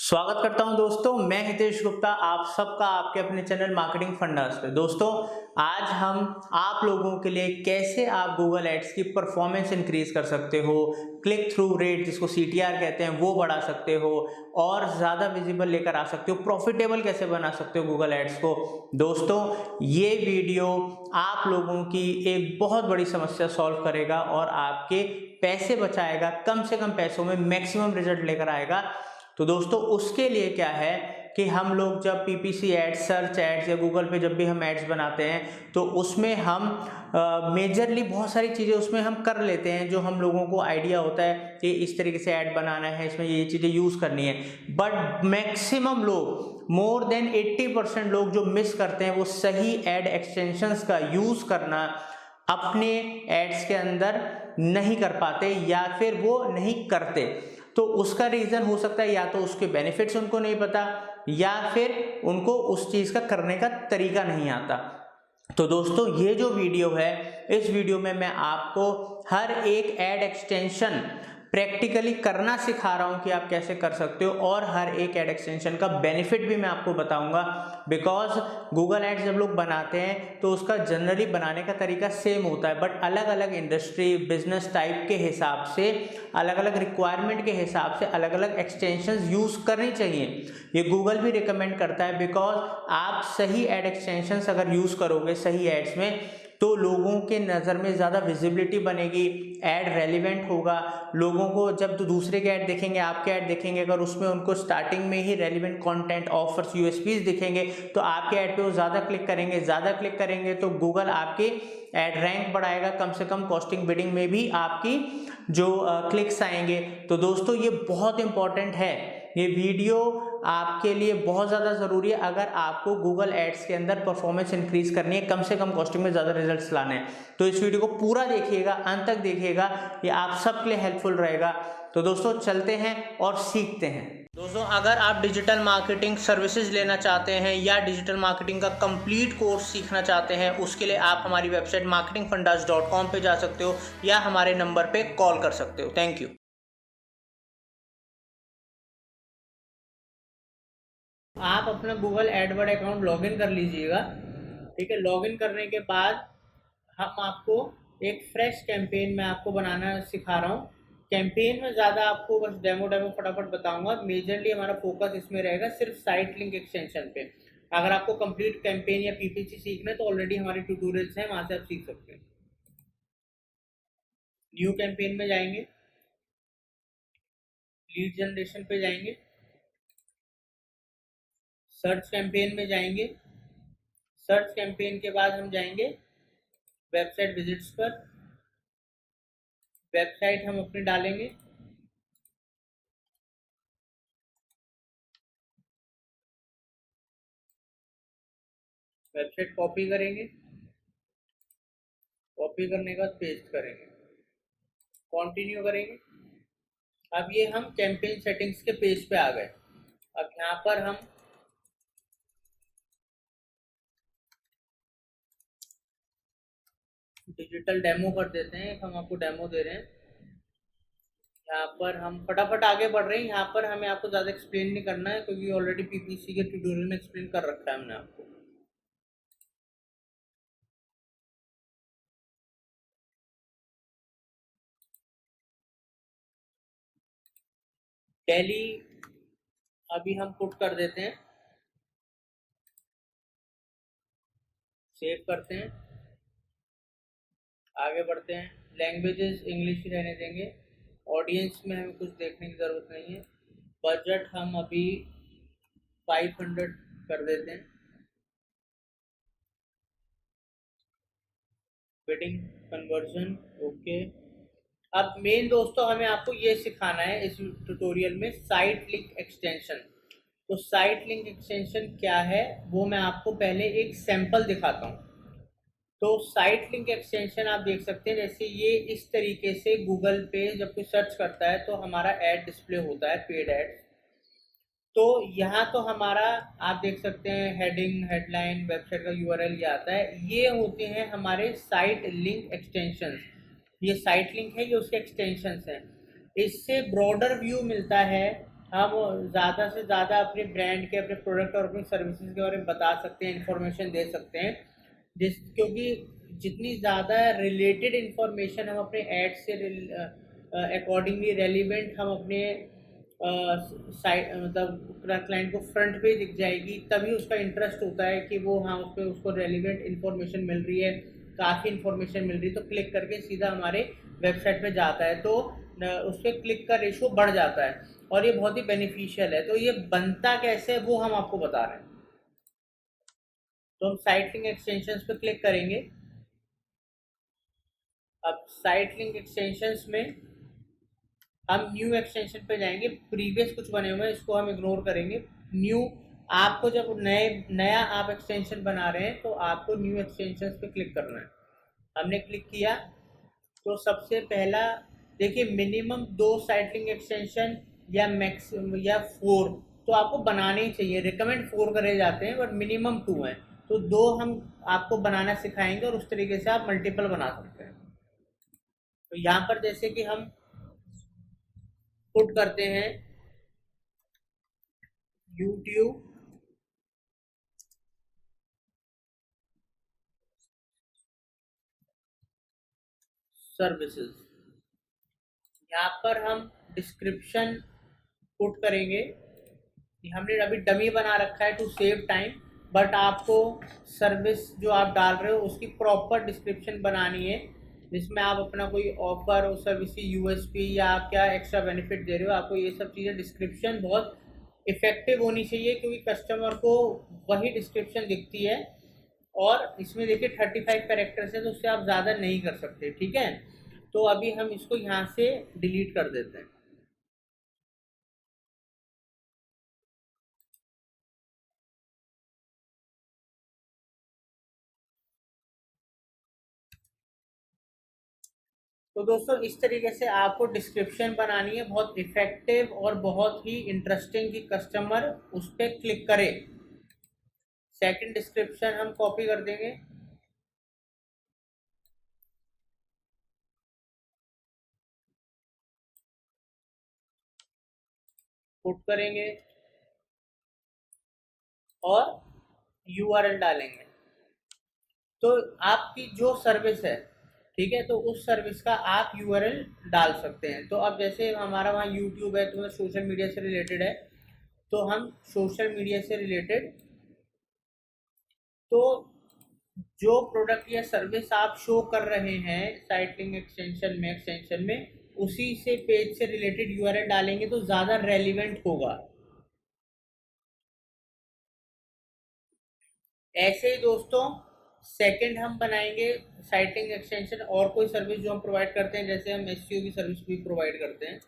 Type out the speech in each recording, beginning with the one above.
स्वागत करता हूं दोस्तों, मैं हितेश गुप्ता, आप सबका आपके अपने चैनल मार्केटिंग फंडास पे। दोस्तों, आज हम आप लोगों के लिए कैसे आप गूगल एड्स की परफॉर्मेंस इंक्रीज कर सकते हो, क्लिक थ्रू रेट जिसको सीटीआर कहते हैं वो बढ़ा सकते हो और ज़्यादा विजिबल लेकर आ सकते हो, प्रॉफिटेबल कैसे बना सकते हो गूगल एड्स को। दोस्तों, ये वीडियो आप लोगों की एक बहुत बड़ी समस्या सॉल्व करेगा और आपके पैसे बचाएगा, कम से कम पैसों में मैक्सिमम रिजल्ट लेकर आएगा। तो दोस्तों, उसके लिए क्या है कि हम लोग जब पीपीसी एड्स, सर्च एड्स या गूगल पे जब भी हम एड्स बनाते हैं तो उसमें हम मेजरली बहुत सारी चीज़ें उसमें हम कर लेते हैं, जो हम लोगों को आइडिया होता है कि इस तरीके से ऐड बनाना है, इसमें ये चीज़ें यूज़ करनी है। बट मैक्सिमम लोग, मोर देन 80% लोग जो मिस करते हैं वो सही एड एक्सटेंशंस का यूज़ करना अपने एड्स के अंदर नहीं कर पाते या फिर वो नहीं करते। तो उसका रीज़न हो सकता है या तो उसके बेनिफिट्स उनको नहीं पता या फिर उनको उस चीज़ का करने का तरीका नहीं आता। तो दोस्तों, ये जो वीडियो है, इस वीडियो में मैं आपको हर एक ऐड एक्सटेंशन प्रैक्टिकली करना सिखा रहा हूं कि आप कैसे कर सकते हो और हर एक ऐड एक्सटेंशन का बेनिफिट भी मैं आपको बताऊंगा। बिकॉज गूगल एड्स जब लोग बनाते हैं तो उसका जनरली बनाने का तरीका सेम होता है, बट अलग अलग इंडस्ट्री, बिजनेस टाइप के हिसाब से, अलग अलग रिक्वायरमेंट के हिसाब से अलग अलग एक्सटेंशंस यूज़ करनी चाहिए। ये गूगल भी रिकमेंड करता है, बिकॉज आप सही एड एक्सटेंशंस अगर यूज़ करोगे सही एड्स में तो लोगों के नज़र में ज़्यादा विजिबिलिटी बनेगी, ऐड रेलिवेंट होगा। लोगों को जब तो दूसरे के ऐड देखेंगे, आपके ऐड देखेंगे, अगर उसमें उनको स्टार्टिंग में ही रेलिवेंट कंटेंट, ऑफर्स, यूएसपीज दिखेंगे तो आपके ऐड पे वो ज़्यादा क्लिक करेंगे। ज़्यादा क्लिक करेंगे तो गूगल आपके ऐड रैंक बढ़ाएगा, कम से कम कॉस्टिंग बिडिंग में भी आपकी जो क्लिक्स आएंगे। तो दोस्तों, ये बहुत इंपॉर्टेंट है, ये वीडियो आपके लिए बहुत ज़्यादा ज़रूरी है अगर आपको गूगल एड्स के अंदर परफॉर्मेंस इंक्रीज करनी है, कम से कम कॉस्टिंग में ज़्यादा रिजल्ट्स लाने हैं। तो इस वीडियो को पूरा देखिएगा, अंत तक देखिएगा, ये आप सबके लिए हेल्पफुल रहेगा। तो दोस्तों, चलते हैं और सीखते हैं। दोस्तों, अगर आप डिजिटल मार्केटिंग सर्विसेज लेना चाहते हैं या डिजिटल मार्केटिंग का कंप्लीट कोर्स सीखना चाहते हैं, उसके लिए आप हमारी वेबसाइट marketingfundas.com पे जा सकते हो या हमारे नंबर पे कॉल कर सकते हो। Thank you. आप अपना गूगल एडवर्ड अकाउंट लॉगिन कर लीजिएगा। ठीक है, लॉगिन करने के बाद हम आपको एक फ्रेश कैंपेन में आपको बनाना सिखा रहा हूँ। कैंपेन में ज़्यादा आपको बस डेमो फटाफट बताऊंगा। मेजरली हमारा फोकस इसमें रहेगा सिर्फ साइट लिंक एक्सटेंशन पे। अगर आपको कंप्लीट कैंपेन या पीपीसी सीखना है तो ऑलरेडी हमारे ट्यूटोरियल्स हैं, वहाँ से आप सीख सकते हैं। न्यू कैंपेन में जाएंगे, लीड जनरेशन पे जाएंगे, सर्च कैंपेन में जाएंगे। सर्च कैंपेन के बाद हम जाएंगे वेबसाइट विजिट्स पर। वेबसाइट हम अपनी डालेंगे, वेबसाइट कॉपी करेंगे, कॉपी करने के बाद पेस्ट करेंगे, कंटिन्यू करेंगे। अब ये हम कैंपेन सेटिंग्स के पेज पे आ गए। अब यहाँ पर हम डिजिटल डेमो कर देते हैं। हम आपको डेमो दे रहे हैं। यहाँ पर हम फटाफट आगे बढ़ रहे हैं। यहाँ पर हमें आपको ज़्यादा एक्सप्लेन नहीं करना है क्योंकि ऑलरेडी पीपीसी के ट्यूटोरियल में एक्सप्लेन कर रखा है हमने आपको। डेली अभी हम पुट कर देते हैं, सेव करते हैं, आगे बढ़ते हैं। लैंग्वेजेस इंग्लिश ही रहने देंगे। ऑडियंस में हमें कुछ देखने की ज़रूरत नहीं है। बजट हम अभी 500 कर देते हैं। Bidding conversion okay. अब मेन दोस्तों हमें आपको ये सिखाना है इस ट्यूटोरियल में, साइट लिंक एक्सटेंशन। तो साइट लिंक एक्सटेंशन क्या है वो मैं आपको पहले एक सैंपल दिखाता हूँ। तो साइट लिंक एक्सटेंशन आप देख सकते हैं, जैसे ये इस तरीके से गूगल पे जब कोई सर्च करता है तो हमारा ऐड डिस्प्ले होता है, पेड ऐड। तो यहाँ तो हमारा आप देख सकते हैं हेडिंग, हेडलाइन, वेबसाइट का यूआरएल ये आता है। ये होते हैं हमारे साइट लिंक एक्सटेंशंस। ये साइट लिंक है, ये उसके एक्सटेंशंस हैं। इससे ब्रॉडर व्यू मिलता है हम ज़्यादा से ज़्यादा अपने ब्रांड के, अपने प्रोडक्ट और अपनी सर्विसेज के बारे में बता सकते हैं, इंफॉर्मेशन दे सकते हैं, क्योंकि जितनी ज़्यादा रिलेटेड इंफॉर्मेशन हम अपने एड से अकॉर्डिंगली रेलिवेंट हम अपने साइट मतलब क्लाइंट को फ्रंट पे दिख जाएगी, तभी उसका इंटरेस्ट होता है कि वो, हाँ, उस पर उसको रेलिवेंट इन्फॉर्मेशन मिल रही है, काफ़ी इन्फॉर्मेशन मिल रही है, तो क्लिक करके सीधा हमारे वेबसाइट पे जाता है, तो उस पर क्लिक का रेशो बढ़ जाता है और ये बहुत ही बेनिफिशियल है। तो ये बनता कैसे है वो हम आपको बता रहे हैं। तो हम साइट लिंक एक्सटेंशंस पे क्लिक करेंगे। अब साइट लिंक एक्सटेंशंस में हम न्यू एक्सटेंशन पे जाएंगे। प्रीवियस कुछ बने हुए हैं, इसको हम इग्नोर करेंगे। न्यू, आपको जब नया आप एक्सटेंशन बना रहे हैं तो आपको न्यू एक्सटेंशन पे क्लिक करना है। हमने क्लिक किया तो सबसे पहला देखिए, मिनिमम 2 साइट लिंक एक्सटेंशन या मैक्सिमम या 4 तो आपको बनाने ही चाहिए। रिकमेंड 4 करे जाते हैं बट मिनिमम 2 हैं, तो 2 हम आपको बनाना सिखाएंगे और उस तरीके से आप मल्टीपल बना सकते हैं। तो यहाँ पर जैसे कि हम पुट करते हैं YouTube सर्विसेज, यहाँ पर हम डिस्क्रिप्शन पुट करेंगे। हमने अभी डमी बना रखा है टू सेव टाइम, बट आपको सर्विस जो आप डाल रहे हो उसकी प्रॉपर डिस्क्रिप्शन बनानी है, जिसमें आप अपना कोई ऑफर और सर्विस की यूएसपी या आप क्या एक्स्ट्रा बेनिफिट दे रहे हो, आपको ये सब चीज़ें डिस्क्रिप्शन बहुत इफेक्टिव होनी चाहिए, क्योंकि कस्टमर को वही डिस्क्रिप्शन दिखती है। और इसमें देखिए 35 कैरेक्टर्स है, तो उससे आप ज़्यादा नहीं कर सकते, ठीक है। तो अभी हम इसको यहाँ से डिलीट कर देते हैं। तो दोस्तों इस तरीके से आपको डिस्क्रिप्शन बनानी है, बहुत इफेक्टिव और बहुत ही इंटरेस्टिंग, कि कस्टमर उस पर क्लिक करे। सेकंड डिस्क्रिप्शन हम कॉपी कर देंगे, पुट करेंगे और यूआरएल डालेंगे। तो आपकी जो सर्विस है, ठीक है, तो उस सर्विस का आप यूआरएल डाल सकते हैं। तो अब जैसे हमारा वहाँ यूट्यूब है, तो सोशल मीडिया से रिलेटेड है, तो हम सोशल मीडिया से रिलेटेड, तो जो प्रोडक्ट या सर्विस आप शो कर रहे हैं साइट लिंक एक्सटेंशन में उसी से पेज से रिलेटेड यूआरएल डालेंगे तो ज़्यादा रेलिवेंट होगा। ऐसे ही दोस्तों सेकंड हम बनाएंगे साइट लिंक एक्सटेंशन और कोई सर्विस जो हम प्रोवाइड करते हैं, जैसे हम एसईओ की सर्विस भी प्रोवाइड करते हैं,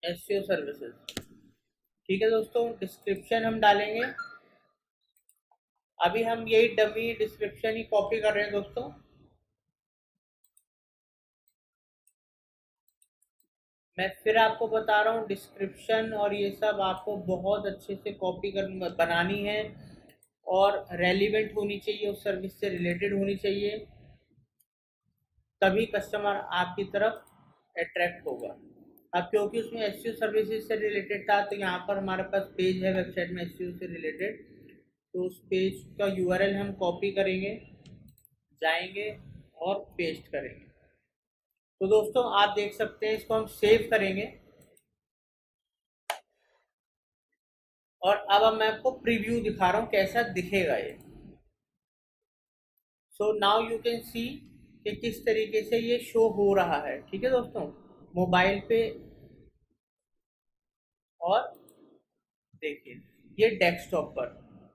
एसईओ सर्विसेज। ठीक है दोस्तों, डिस्क्रिप्शन हम डालेंगे। अभी हम यही डमी डिस्क्रिप्शन ही कॉपी कर रहे हैं दोस्तों। मैं फिर आपको बता रहा हूँ, डिस्क्रिप्शन और ये सब आपको बहुत अच्छे से कॉपी कर बनानी है और रेलिवेंट होनी चाहिए, उस सर्विस से रिलेटेड होनी चाहिए, तभी कस्टमर आपकी तरफ अट्रैक्ट होगा। अब क्योंकि उसमें एसईओ सर्विसेज से रिलेटेड था, तो यहाँ पर हमारे पास पेज है वेबसाइट में एसईओ से रिलेटेड, तो उस पेज का यूआरएल हम कॉपी करेंगे, जाएंगे और पेस्ट करेंगे। तो दोस्तों आप देख सकते हैं, इसको हम सेव करेंगे और अब मैं आपको प्रीव्यू दिखा रहा हूँ कैसा दिखेगा ये। So now you can see कि किस तरीके से ये शो हो रहा है, ठीक है दोस्तों, मोबाइल पे। और देखिए ये डेस्कटॉप पर,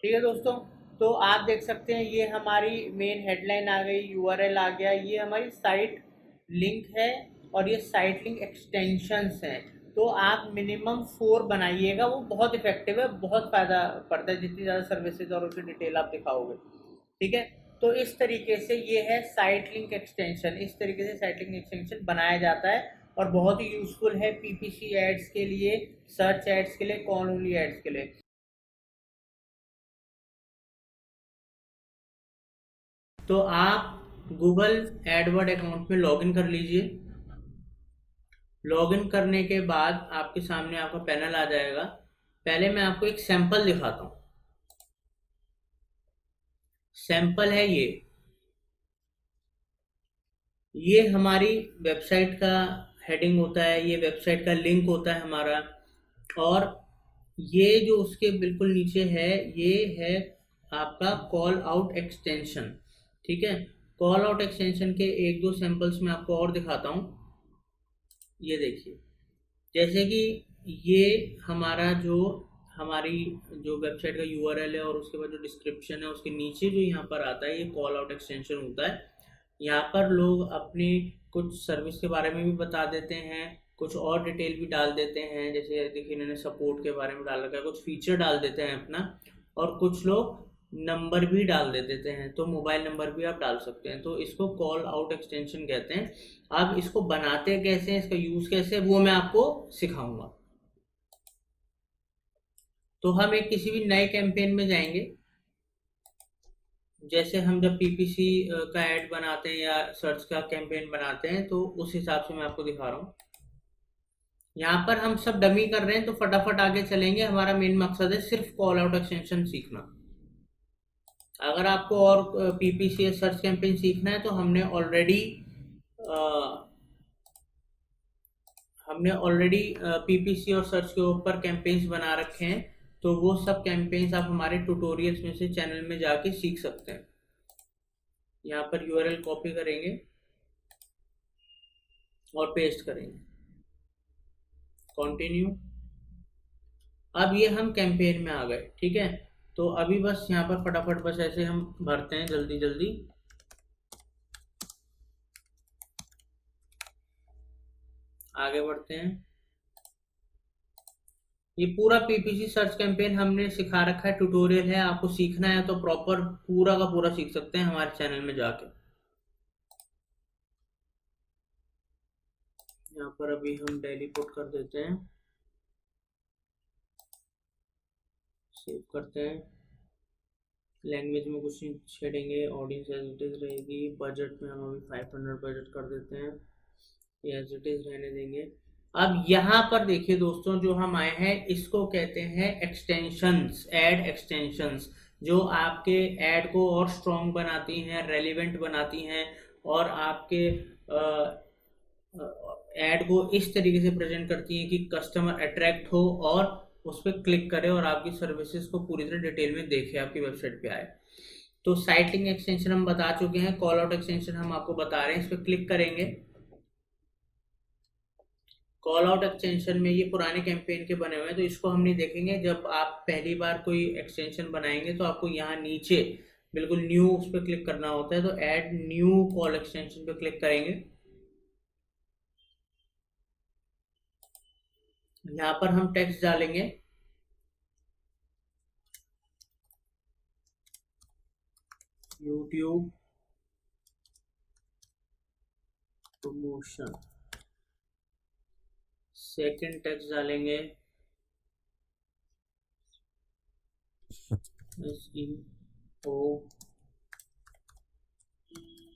ठीक है दोस्तों। तो आप देख सकते हैं ये हमारी मेन हेडलाइन आ गई, यूआरएल आ गया, ये हमारी साइट लिंक है और ये साइट लिंक एक्सटेंशंस हैं। तो आप मिनिमम 4 बनाइएगा, वो बहुत इफेक्टिव है, बहुत फ़ायदा पड़ता है जितनी ज़्यादा सर्विसेज और उसकी डिटेल आप दिखाओगे, ठीक है। तो इस तरीके से ये है साइट लिंक एक्सटेंशन, इस तरीके से साइट लिंक एक्सटेंशन बनाया जाता है और बहुत ही यूज़फुल है पीपीसी एड्स के लिए, सर्च एड्स के लिए, कॉल ओनली एड्स के लिए। तो आप गूगल एडवर्ड अकाउंट में लॉगिन कर लीजिए। लॉगिन करने के बाद आपके सामने आपका पैनल आ जाएगा। पहले मैं आपको एक सैंपल दिखाता हूँ। सैंपल है ये हमारी वेबसाइट का हेडिंग होता है, ये वेबसाइट का लिंक होता है हमारा, और ये जो उसके बिल्कुल नीचे है ये है आपका कॉल आउट एक्सटेंशन। ठीक है, कॉल आउट एक्सटेंशन के एक दो सैंपल्स मैं आपको और दिखाता हूँ। ये देखिए, जैसे कि ये हमारा जो हमारी जो वेबसाइट का यूआरएल है और उसके बाद जो डिस्क्रिप्शन है उसके नीचे जो यहाँ पर आता है ये कॉल आउट एक्सटेंशन होता है। यहाँ पर लोग अपनी कुछ सर्विस के बारे में भी बता देते हैं, कुछ और डिटेल भी डाल देते हैं, जैसे देखिए इन्होंने सपोर्ट के बारे में डाल रखा है, कुछ फीचर डाल देते हैं अपना, और कुछ लोग नंबर भी डाल देते हैं, तो मोबाइल नंबर भी आप डाल सकते हैं। तो इसको कॉल आउट एक्सटेंशन कहते हैं। अब इसको बनाते कैसे हैं, इसका यूज़ कैसे है, वो मैं आपको सिखाऊंगा। तो हम एक किसी भी नए कैंपेन में जाएंगे, जैसे हम जब पीपीसी का ऐड बनाते हैं या सर्च का कैंपेन बनाते हैं, तो उस हिसाब से मैं आपको दिखा रहा हूँ। यहाँ पर हम सब डमी कर रहे हैं तो फटाफट आगे चलेंगे। हमारा मेन मकसद है सिर्फ कॉल आउट एक्सटेंशन सीखना। अगर आपको और पीपीसी या सर्च कैंपेन सीखना है तो हमने ऑलरेडी पीपीसी और सर्च के ऊपर कैंपेन्स बना रखे हैं, तो वो सब कैंपेन्स आप हमारे ट्यूटोरियल्स में से चैनल में जाके सीख सकते हैं। यहाँ पर यूआरएल कॉपी करेंगे और पेस्ट करेंगे, कंटिन्यू। अब ये हम कैंपेन में आ गए। ठीक है, तो अभी बस यहाँ पर फटाफट बस ऐसे हम भरते हैं जल्दी जल्दी। आगे बढ़ते हैं। ये पूरा पीपीसी सर्च कैंपेन हमने सिखा रखा है, ट्यूटोरियल है। आपको सीखना है तो प्रॉपर पूरा का पूरा सीख सकते हैं हमारे चैनल में जाके। यहाँ पर अभी हम डेली पुट कर देते हैं, सेव करते हैं। लैंग्वेज में कुछ नहीं छेड़ेंगे, ऑडियंस एज इट इज रहेगी। बजट में हम अभी 500 बजट कर देते हैं, एज इट इज रहने देंगे। अब यहाँ पर देखिए दोस्तों, जो हम आए हैं इसको कहते हैं एक्सटेंशंस, ऐड एक्सटेंशंस, जो आपके ऐड को और स्ट्रॉन्ग बनाती हैं, रेलिवेंट बनाती हैं, और आपके ऐड को इस तरीके से प्रेजेंट करती हैं कि कस्टमर अट्रैक्ट हो और उस पर क्लिक करे और आपकी सर्विसेज को पूरी तरह डिटेल में देखे, आपकी वेबसाइट पे आए। तो साइट लिंक एक्सटेंशन हम बता चुके हैं, कॉल आउट एक्सटेंशन हम आपको बता रहे हैं। इस पर क्लिक करेंगे। कॉल आउट एक्सटेंशन में ये पुराने कैंपेन के बने हुए हैं, तो इसको हम नहीं देखेंगे। जब आप पहली बार कोई एक्सटेंशन बनाएंगे तो आपको यहाँ नीचे बिल्कुल न्यू उस पर क्लिक करना होता है, तो ऐड न्यू कॉल एक्सटेंशन पे क्लिक करेंगे। यहाँ पर हम टेक्स्ट डालेंगे, यूट्यूब प्रमोशन। सेकंड टेक्स्ट डालेंगे SEO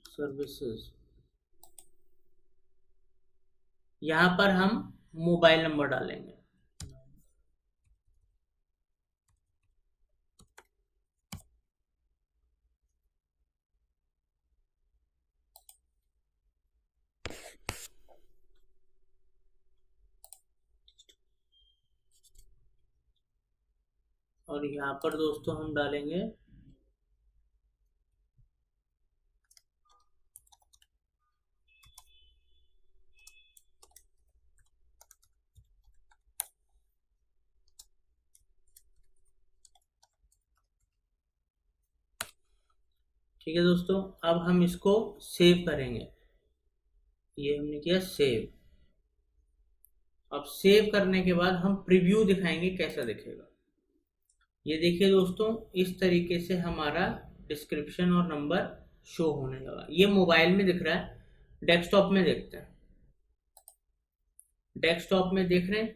सर्विसेज। यहाँ पर हम मोबाइल नंबर डालेंगे। और यहाँ पर दोस्तों हम डालेंगे ठीक है दोस्तों, अब हम इसको सेव करेंगे। ये हमने किया सेव। अब सेव करने के बाद हम प्रीव्यू दिखाएंगे कैसा दिखेगा। ये देखिए दोस्तों, इस तरीके से हमारा डिस्क्रिप्शन और नंबर शो होने लगा। ये मोबाइल में दिख रहा है, डेस्कटॉप में देखते हैं। डेस्कटॉप में देख रहे हैं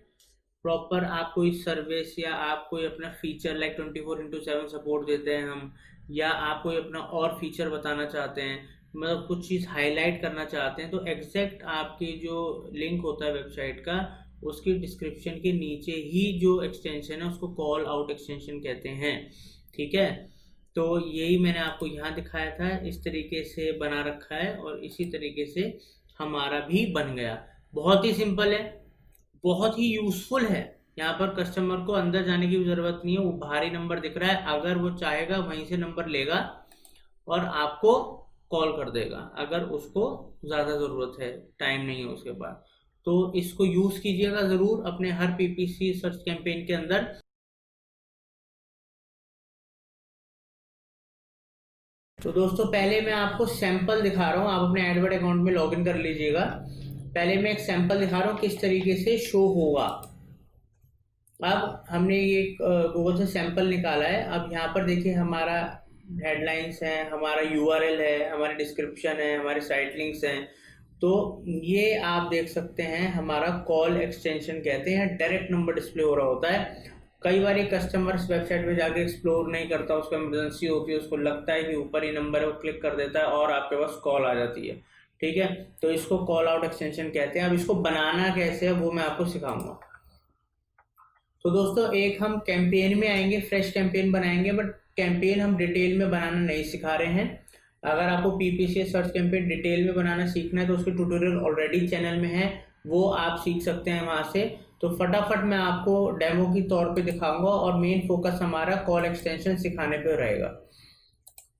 प्रॉपर। आप कोई सर्विस या आप कोई अपना फीचर लाइक 24/7 सपोर्ट देते हैं हम, या आप कोई अपना और फीचर बताना चाहते हैं, मतलब कुछ चीज़ हाईलाइट करना चाहते हैं तो एग्जैक्ट आपकी जो लिंक होता है वेबसाइट का, उसकी डिस्क्रिप्शन के नीचे ही जो एक्सटेंशन है उसको कॉल आउट एक्सटेंशन कहते हैं। ठीक है, तो यही मैंने आपको यहाँ दिखाया था, इस तरीके से बना रखा है और इसी तरीके से हमारा भी बन गया। बहुत ही सिंपल है, बहुत ही यूजफुल है। यहाँ पर कस्टमर को अंदर जाने की जरूरत नहीं है, वो बाहरी नंबर दिख रहा है, अगर वो चाहेगा वहीं से नंबर लेगा और आपको कॉल कर देगा अगर उसको ज़्यादा ज़रूरत है, टाइम नहीं है उसके पास। तो इसको यूज़ कीजिएगा ज़रूर अपने हर पीपीसी सर्च कैंपेन के अंदर। तो दोस्तों पहले मैं आपको सैंपल दिखा रहा हूँ, आप अपने एडवर्ड अकाउंट में लॉगिन कर लीजिएगा। पहले मैं एक सैंपल दिखा रहा हूँ किस तरीके से शो होगा। अब हमने ये गूगल से सैंपल निकाला है। अब यहाँ पर देखिए हमारा हेडलाइंस है, हमारा यूआरएल है, हमारी डिस्क्रिप्शन है, हमारे साइट लिंक्स हैं। तो ये आप देख सकते हैं हमारा कॉल एक्सटेंशन कहते हैं, डायरेक्ट नंबर डिस्प्ले हो रहा होता है। कई बार ये कस्टमर्स वेबसाइट पे जाके एक्सप्लोर नहीं करता, उसको इमरजेंसी होती है, उसको लगता है कि ऊपर ही नंबर है, वो क्लिक कर देता है और आपके पास कॉल आ जाती है। ठीक है, तो इसको कॉल आउट एक्सटेंशन कहते हैं। अब इसको बनाना कैसे है वो मैं आपको सिखाऊंगा। तो दोस्तों एक हम कैंपेन में आएंगे, फ्रेश कैंपेन बनाएंगे, बट कैंपेन हम डिटेल में बनाना नहीं सिखा रहे हैं। अगर आपको पीपीसी सर्च कैंपेन डिटेल में बनाना सीखना है तो उसके ट्यूटोरियल ऑलरेडी चैनल में है, वो आप सीख सकते हैं वहां से। तो फटाफट मैं आपको डेमो की तौर पे दिखाऊंगा और मेन फोकस हमारा कॉल एक्सटेंशन सिखाने पे रहेगा।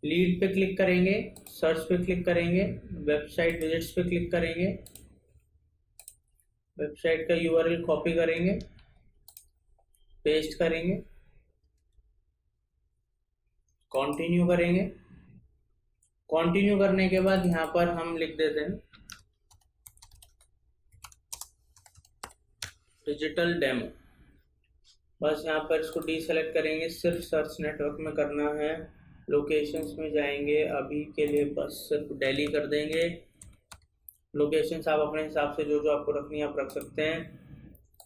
लीड पे क्लिक करेंगे, सर्च पे क्लिक करेंगे, वेबसाइट विजिट्स पे क्लिक करेंगे, वेबसाइट का यूआरएल कॉपी करेंगे, पेस्ट करेंगे, कंटिन्यू करेंगे। कंटिन्यू करने के बाद यहाँ पर हम लिख देते हैं डिजिटल डेमो। बस यहाँ पर इसको डीसेलेक्ट करेंगे, सिर्फ सर्च नेटवर्क में करना है। लोकेशंस में जाएंगे, अभी के लिए बस सिर्फ दिल्ली कर देंगे। लोकेशंस आप अपने हिसाब से जो जो आपको रखनी है आप रख सकते हैं।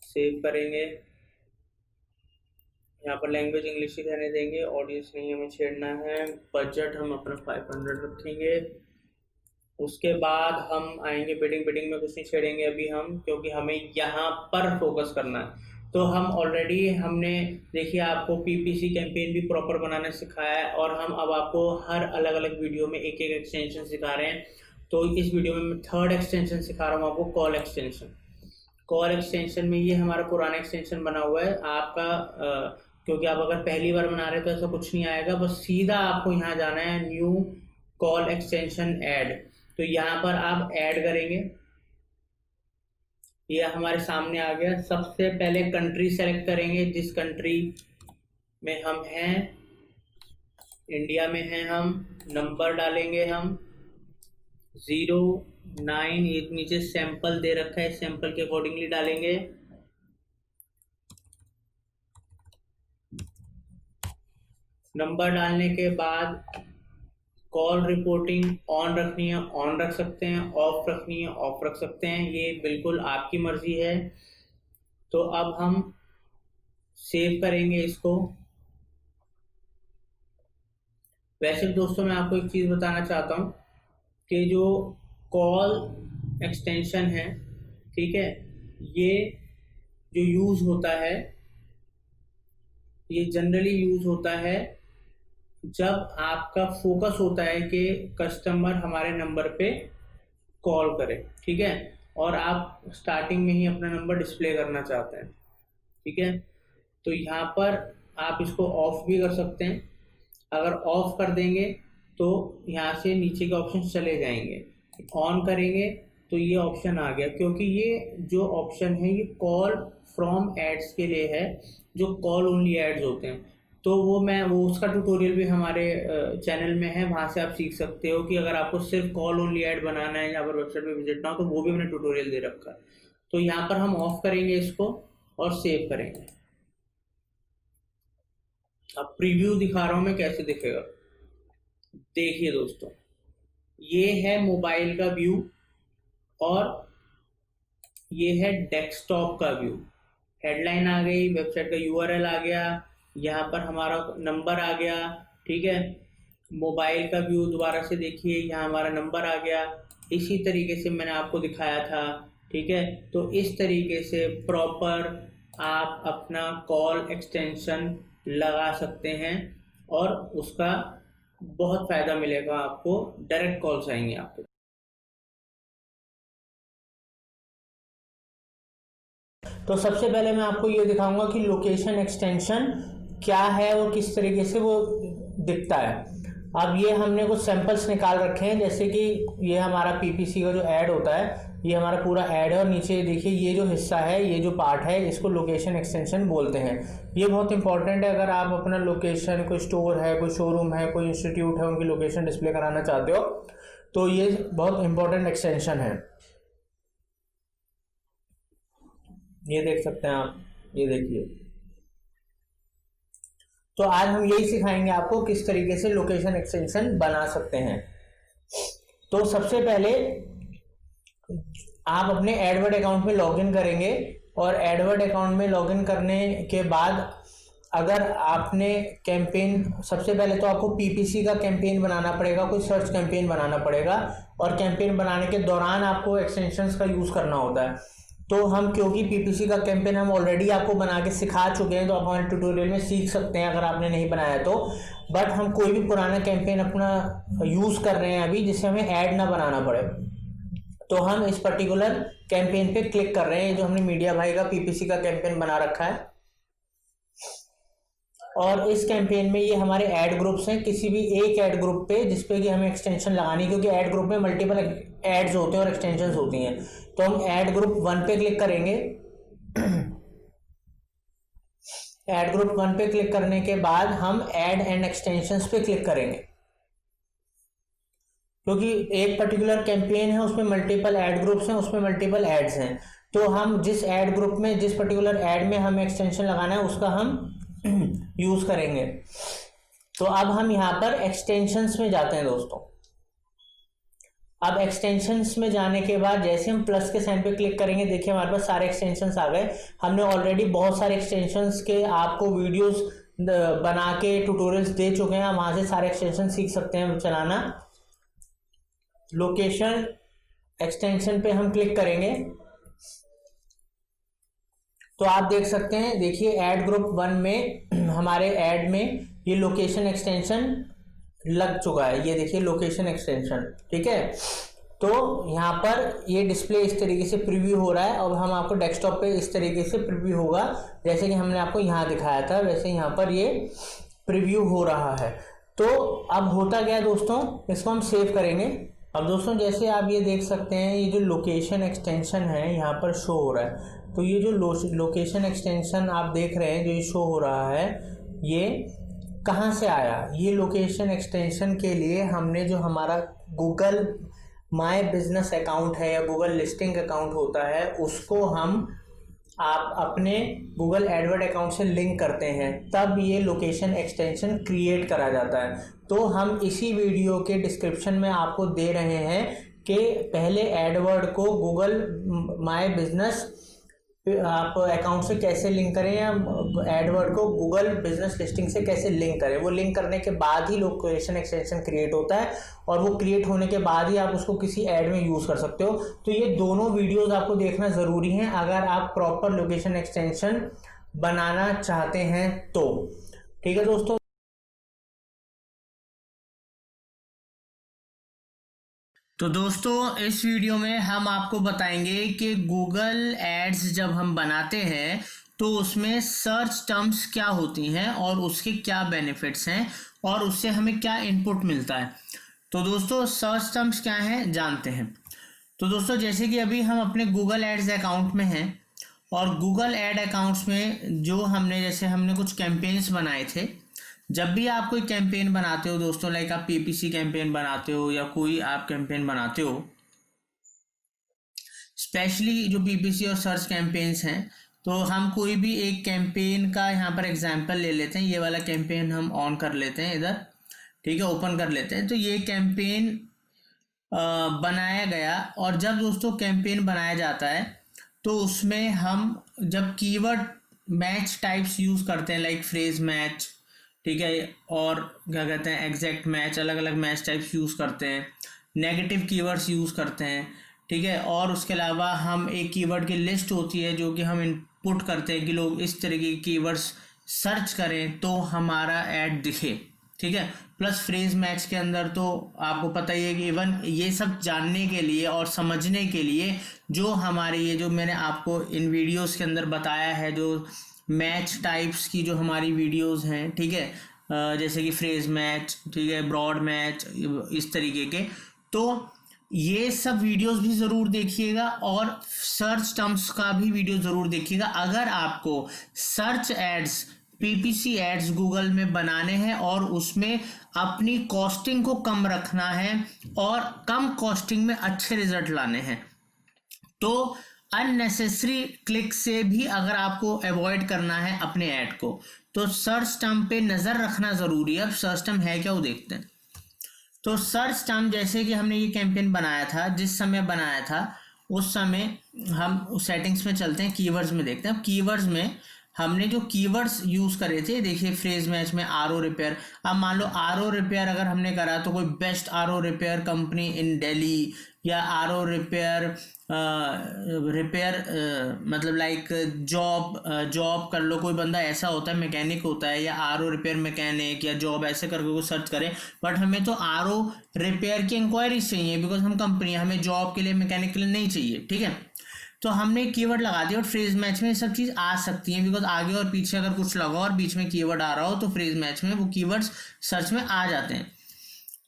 सेव करेंगे, यहाँ पर लैंग्वेज इंग्लिश ही रहने देंगे, ऑडियंस नहीं हमें छेड़ना है। बजट हम अपना 500 रखेंगे। उसके बाद हम आएंगे बिडिंग में कुछ नहीं छेड़ेंगे अभी हम, क्योंकि हमें यहाँ पर फोकस करना है। तो हम ऑलरेडी हमने देखिए आपको पीपीसी कैंपेन भी प्रॉपर बनाना सिखाया है और हम अब आपको हर अलग अलग वीडियो में एक एक एक्सटेंशन सिखा रहे हैं। तो इस वीडियो में मैं थर्ड एक्सटेंशन सिखा रहा हूँ आपको, कॉल एक्सटेंशन। कॉल एक्सटेंशन में ये हमारा पुराना एक्सटेंशन बना हुआ है आपका, क्योंकि आप अगर पहली बार बना रहे हो तो ऐसा कुछ नहीं आएगा, बस सीधा आपको यहाँ जाना है न्यू कॉल एक्सटेंशन ऐड। तो यहाँ पर आप ऐड करेंगे, ये हमारे सामने आ गया। सबसे पहले कंट्री सेलेक्ट करेंगे, जिस कंट्री में हम हैं, इंडिया में हैं हम। नंबर डालेंगे हम 09, एक नीचे सैंपल दे रखा है, सैंपल के अकॉर्डिंगली डालेंगे। नंबर डालने के बाद कॉल रिपोर्टिंग ऑन रखनी है ऑन रख सकते हैं, ऑफ रखनी है ऑफ रख सकते हैं, ये बिल्कुल आपकी मर्जी है। तो अब हम सेव करेंगे इसको। वैसे दोस्तों मैं आपको एक चीज़ बताना चाहता हूँ कि जो कॉल एक्सटेंशन है, ठीक है, ये जो यूज़ होता है, ये जनरली यूज़ होता है जब आपका फोकस होता है कि कस्टमर हमारे नंबर पे कॉल करे, ठीक है, और आप स्टार्टिंग में ही अपना नंबर डिस्प्ले करना चाहते हैं। ठीक है, तो यहाँ पर आप इसको ऑफ भी कर सकते हैं। अगर ऑफ कर देंगे तो यहाँ से नीचे के ऑप्शन चले जाएंगे। ऑन करेंगे तो ये ऑप्शन आ गया, क्योंकि ये जो ऑप्शन है ये कॉल फ्रॉम एड्स के लिए है, जो कॉल ओनली एड्स होते हैं। तो वो उसका ट्यूटोरियल भी हमारे चैनल में है, वहाँ से आप सीख सकते हो कि अगर आपको सिर्फ कॉल ओनली ऐड बनाना है, यहाँ पर वेबसाइट पे विजिट ना हो, तो वो भी मैंने ट्यूटोरियल दे रखा है। तो यहाँ पर हम ऑफ करेंगे इसको और सेव करेंगे। अब प्रीव्यू दिखा रहा हूँ मैं कैसे दिखेगा, देखिए दोस्तों, ये है मोबाइल का व्यू और ये है डेस्कटॉप का व्यू। हेडलाइन आ गई, वेबसाइट का यूआरएल आ गया, यहाँ पर हमारा नंबर आ गया, ठीक है। मोबाइल का व्यू दोबारा से देखिए, यहाँ हमारा नंबर आ गया, इसी तरीके से मैंने आपको दिखाया था। ठीक है, तो इस तरीके से प्रॉपर आप अपना कॉल एक्सटेंशन लगा सकते हैं और उसका बहुत फ़ायदा मिलेगा आपको, डायरेक्ट कॉल्स आएंगे आपको। तो सबसे पहले मैं आपको ये दिखाऊंगा कि लोकेशन एक्सटेंशन क्या है और किस तरीके से वो दिखता है। अब ये हमने कुछ सैंपल्स निकाल रखे हैं, जैसे कि ये हमारा पीपीसी का जो ऐड होता है, ये हमारा पूरा ऐड है और नीचे देखिए ये जो हिस्सा है, ये जो पार्ट है, इसको लोकेशन एक्सटेंशन बोलते हैं। ये बहुत इंपॉर्टेंट है अगर आप अपना लोकेशन, कोई स्टोर है, कोई शोरूम है, कोई इंस्टीट्यूट है, उनकी लोकेशन डिस्प्ले कराना चाहते हो तो ये बहुत इंपॉर्टेंट एक्सटेंशन है। ये देख सकते हैं आप, ये देखिए। तो आज हम यही सिखाएंगे आपको किस तरीके से लोकेशन एक्सटेंशन बना सकते हैं। तो सबसे पहले आप अपने एडवर्ड अकाउंट में लॉगिन करेंगे और एडवर्ड अकाउंट में लॉगिन करने के बाद अगर आपने कैंपेन, सबसे पहले तो आपको पीपीसी का कैंपेन बनाना पड़ेगा, कोई सर्च कैंपेन बनाना पड़ेगा और कैंपेन बनाने के दौरान आपको एक्सटेंशंस का यूज़ करना होता है। तो हम, क्योंकि पीपीसी का कैंपेन हम ऑलरेडी आपको बना के सिखा चुके हैं, तो आप हमारे ट्यूटोरियल में सीख सकते हैं अगर आपने नहीं बनाया तो। बट हम कोई भी पुराना कैंपेन अपना यूज़ कर रहे हैं अभी, जिससे हमें ऐड ना बनाना पड़े, तो हम इस पर्टिकुलर कैंपेन पे क्लिक कर रहे हैं, जो हमने मीडिया भाई का पीपीसी का कैंपेन बना रखा है। और इस कैंपेन में ये हमारे ऐड ग्रुप्स हैं, किसी भी एक ऐड ग्रुप पे जिसपे कि हमें एक्सटेंशन लगानी, क्योंकि ऐड ग्रुप में मल्टीपल एड्स होते हैं और एक्सटेंशंस होती हैं। तो हम ऐड ग्रुप 1 पे क्लिक करेंगे। ऐड ग्रुप 1 पे क्लिक करने के बाद हम ऐड एंड एक्सटेंशंस पे क्लिक करेंगे, क्योंकि एक पर्टिकुलर कैंपेन है, उसमें मल्टीपल ऐड ग्रुप्स हैं, उसमें मल्टीपल एड्स हैं। तो हम जिस ऐड ग्रुप में, जिस पर्टिकुलर ऐड में हमें एक्सटेंशन लगाना है, उसका हम यूज करेंगे। तो अब हम यहाँ पर एक्सटेंशंस में जाते हैं दोस्तों। अब एक्सटेंशंस में जाने के बाद जैसे हम प्लस के साइन पे क्लिक करेंगे, देखिए हमारे पास सारे एक्सटेंशंस आ गए। हमने ऑलरेडी बहुत सारे एक्सटेंशंस के आपको वीडियोस बना के ट्यूटोरियल्स दे चुके हैं, वहां से सारे एक्सटेंशन सीख सकते हैं चलाना। लोकेशन एक्सटेंशन पे हम क्लिक करेंगे तो आप देख सकते हैं, देखिए ऐड ग्रुप 1 में हमारे ऐड में ये लोकेशन एक्सटेंशन लग चुका है। ये देखिए लोकेशन एक्सटेंशन, ठीक है। तो यहाँ पर ये डिस्प्ले इस तरीके से प्रीव्यू हो रहा है। अब हम आपको डेस्कटॉप पे इस तरीके से प्रीव्यू होगा, जैसे कि हमने आपको यहाँ दिखाया था, वैसे यहाँ पर ये प्रीव्यू हो रहा है। तो अब होता क्या है दोस्तों, इसको हम सेव करेंगे। अब दोस्तों जैसे आप ये देख सकते हैं, ये जो लोकेशन एक्सटेंशन है यहाँ पर शो हो रहा है। तो ये जो लोकेशन एक्सटेंशन आप देख रहे हैं, जो ये शो हो रहा है, ये कहाँ से आया? ये लोकेशन एक्सटेंशन के लिए हमने जो हमारा गूगल माय बिजनेस अकाउंट है या गूगल लिस्टिंग अकाउंट होता है, उसको हम आप अपने गूगल एडवर्ड अकाउंट से लिंक करते हैं, तब ये लोकेशन एक्सटेंशन क्रिएट करा जाता है। तो हम इसी वीडियो के डिस्क्रिप्शन में आपको दे रहे हैं कि पहले एडवर्ड को गूगल माय बिजनेस आप अकाउंट से कैसे लिंक करें, या एडवर्ड को गूगल बिजनेस लिस्टिंग से कैसे लिंक करें। वो लिंक करने के बाद ही लोकेशन एक्सटेंशन क्रिएट होता है, और वो क्रिएट होने के बाद ही आप उसको किसी ऐड में यूज़ कर सकते हो। तो ये दोनों वीडियोस आपको देखना ज़रूरी है अगर आप प्रॉपर लोकेशन एक्सटेंशन बनाना चाहते हैं तो। ठीक है दोस्तों। तो दोस्तों इस वीडियो में हम आपको बताएंगे कि गूगल एड्स जब हम बनाते हैं तो उसमें सर्च टर्म्स क्या होती हैं और उसके क्या बेनिफिट्स हैं और उससे हमें क्या इनपुट मिलता है। तो दोस्तों सर्च टर्म्स क्या हैं जानते हैं। तो दोस्तों जैसे कि अभी हम अपने गूगल एड्स अकाउंट में हैं, और गूगल एड अकाउंट्स में जो जैसे हमने कुछ कैंपेन्स बनाए थे। जब भी आप कोई कैंपेन बनाते हो दोस्तों, लाइक आप पीपीसी कैंपेन बनाते हो या कोई आप कैंपेन बनाते हो, स्पेशली जो पीपीसी और सर्च कैंपेन्स हैं, तो हम कोई भी एक कैंपेन का यहाँ पर एग्जांपल ले लेते हैं। ये वाला कैंपेन हम ऑन कर लेते हैं इधर, ठीक है, ओपन कर लेते हैं। तो ये कैंपेन बनाया गया, और जब दोस्तों कैंपेन बनाया जाता है तो उसमें हम जब कीवर्ड मैच टाइप्स यूज़ करते हैं, लाइक फ्रेज मैच, ठीक है, और क्या कहते हैं एग्जैक्ट मैच, अलग अलग मैच टाइप्स यूज़ करते हैं, नेगेटिव कीवर्ड्स यूज़ करते हैं, ठीक है। और उसके अलावा हम एक कीवर्ड की लिस्ट होती है जो कि हम इनपुट करते हैं कि लोग इस तरह के कीवर्ड्स सर्च करें तो हमारा ऐड दिखे, ठीक है। प्लस फ्रेज मैच के अंदर तो आपको पता ही है कि इवन ये सब जानने के लिए और समझने के लिए जो हमारे ये जो मैंने आपको इन वीडियोस के अंदर बताया है, जो मैच टाइप्स की जो हमारी वीडियोस हैं, ठीक है, जैसे कि फ्रेज मैच, ठीक है, ब्रॉड मैच, इस तरीके के, तो ये सब वीडियोस भी ज़रूर देखिएगा और सर्च टर्म्स का भी वीडियो ज़रूर देखिएगा अगर आपको search ads, PPC ads Google में बनाने हैं और उसमें अपनी कॉस्टिंग को कम रखना है और कम कॉस्टिंग में अच्छे रिजल्ट लाने हैं। तो अननेसेसरी क्लिक से भी अगर आपको अवॉइड करना है अपने ऐड को, तो सर्च टर्म पे नज़र रखना ज़रूरी है। अब सर्च टर्म है क्या वो देखते हैं। तो सर्च टर्म, जैसे कि हमने ये कैंपेन बनाया था, जिस समय बनाया था उस समय हम सेटिंग्स में चलते हैं, कीवर्ड्स में देखते हैं। अब कीवर्ड्स में हमने जो कीवर्ड्स यूज़ करे थे, देखिए फ्रेज मैच में आरओ रिपेयर। अब मान लो आरओ रिपेयर अगर हमने करा तो कोई बेस्ट आरओ रिपेयर कंपनी इन दिल्ली, या आरओ रिपेयर मतलब लाइक जॉब कर लो, कोई बंदा ऐसा होता है मैकेनिक होता है, या आरओ रिपेयर मैकेनिक या जॉब ऐसे करके वो सर्च करें। बट हमें तो आरओ रिपेयर की इंक्वायरी चाहिए बिकॉज हम कंपनी, हमें जॉब के लिए मैकेनिक के लिए नहीं चाहिए, ठीक है। तो हमने कीवर्ड लगा दिया और फ्रेज मैच में ये सब चीज़ आ सकती है बिकॉज आगे और पीछे अगर कुछ लगा और बीच में कीवर्ड आ रहा हो तो फ्रेज मैच में वो कीवर्ड्स सर्च में आ जाते हैं।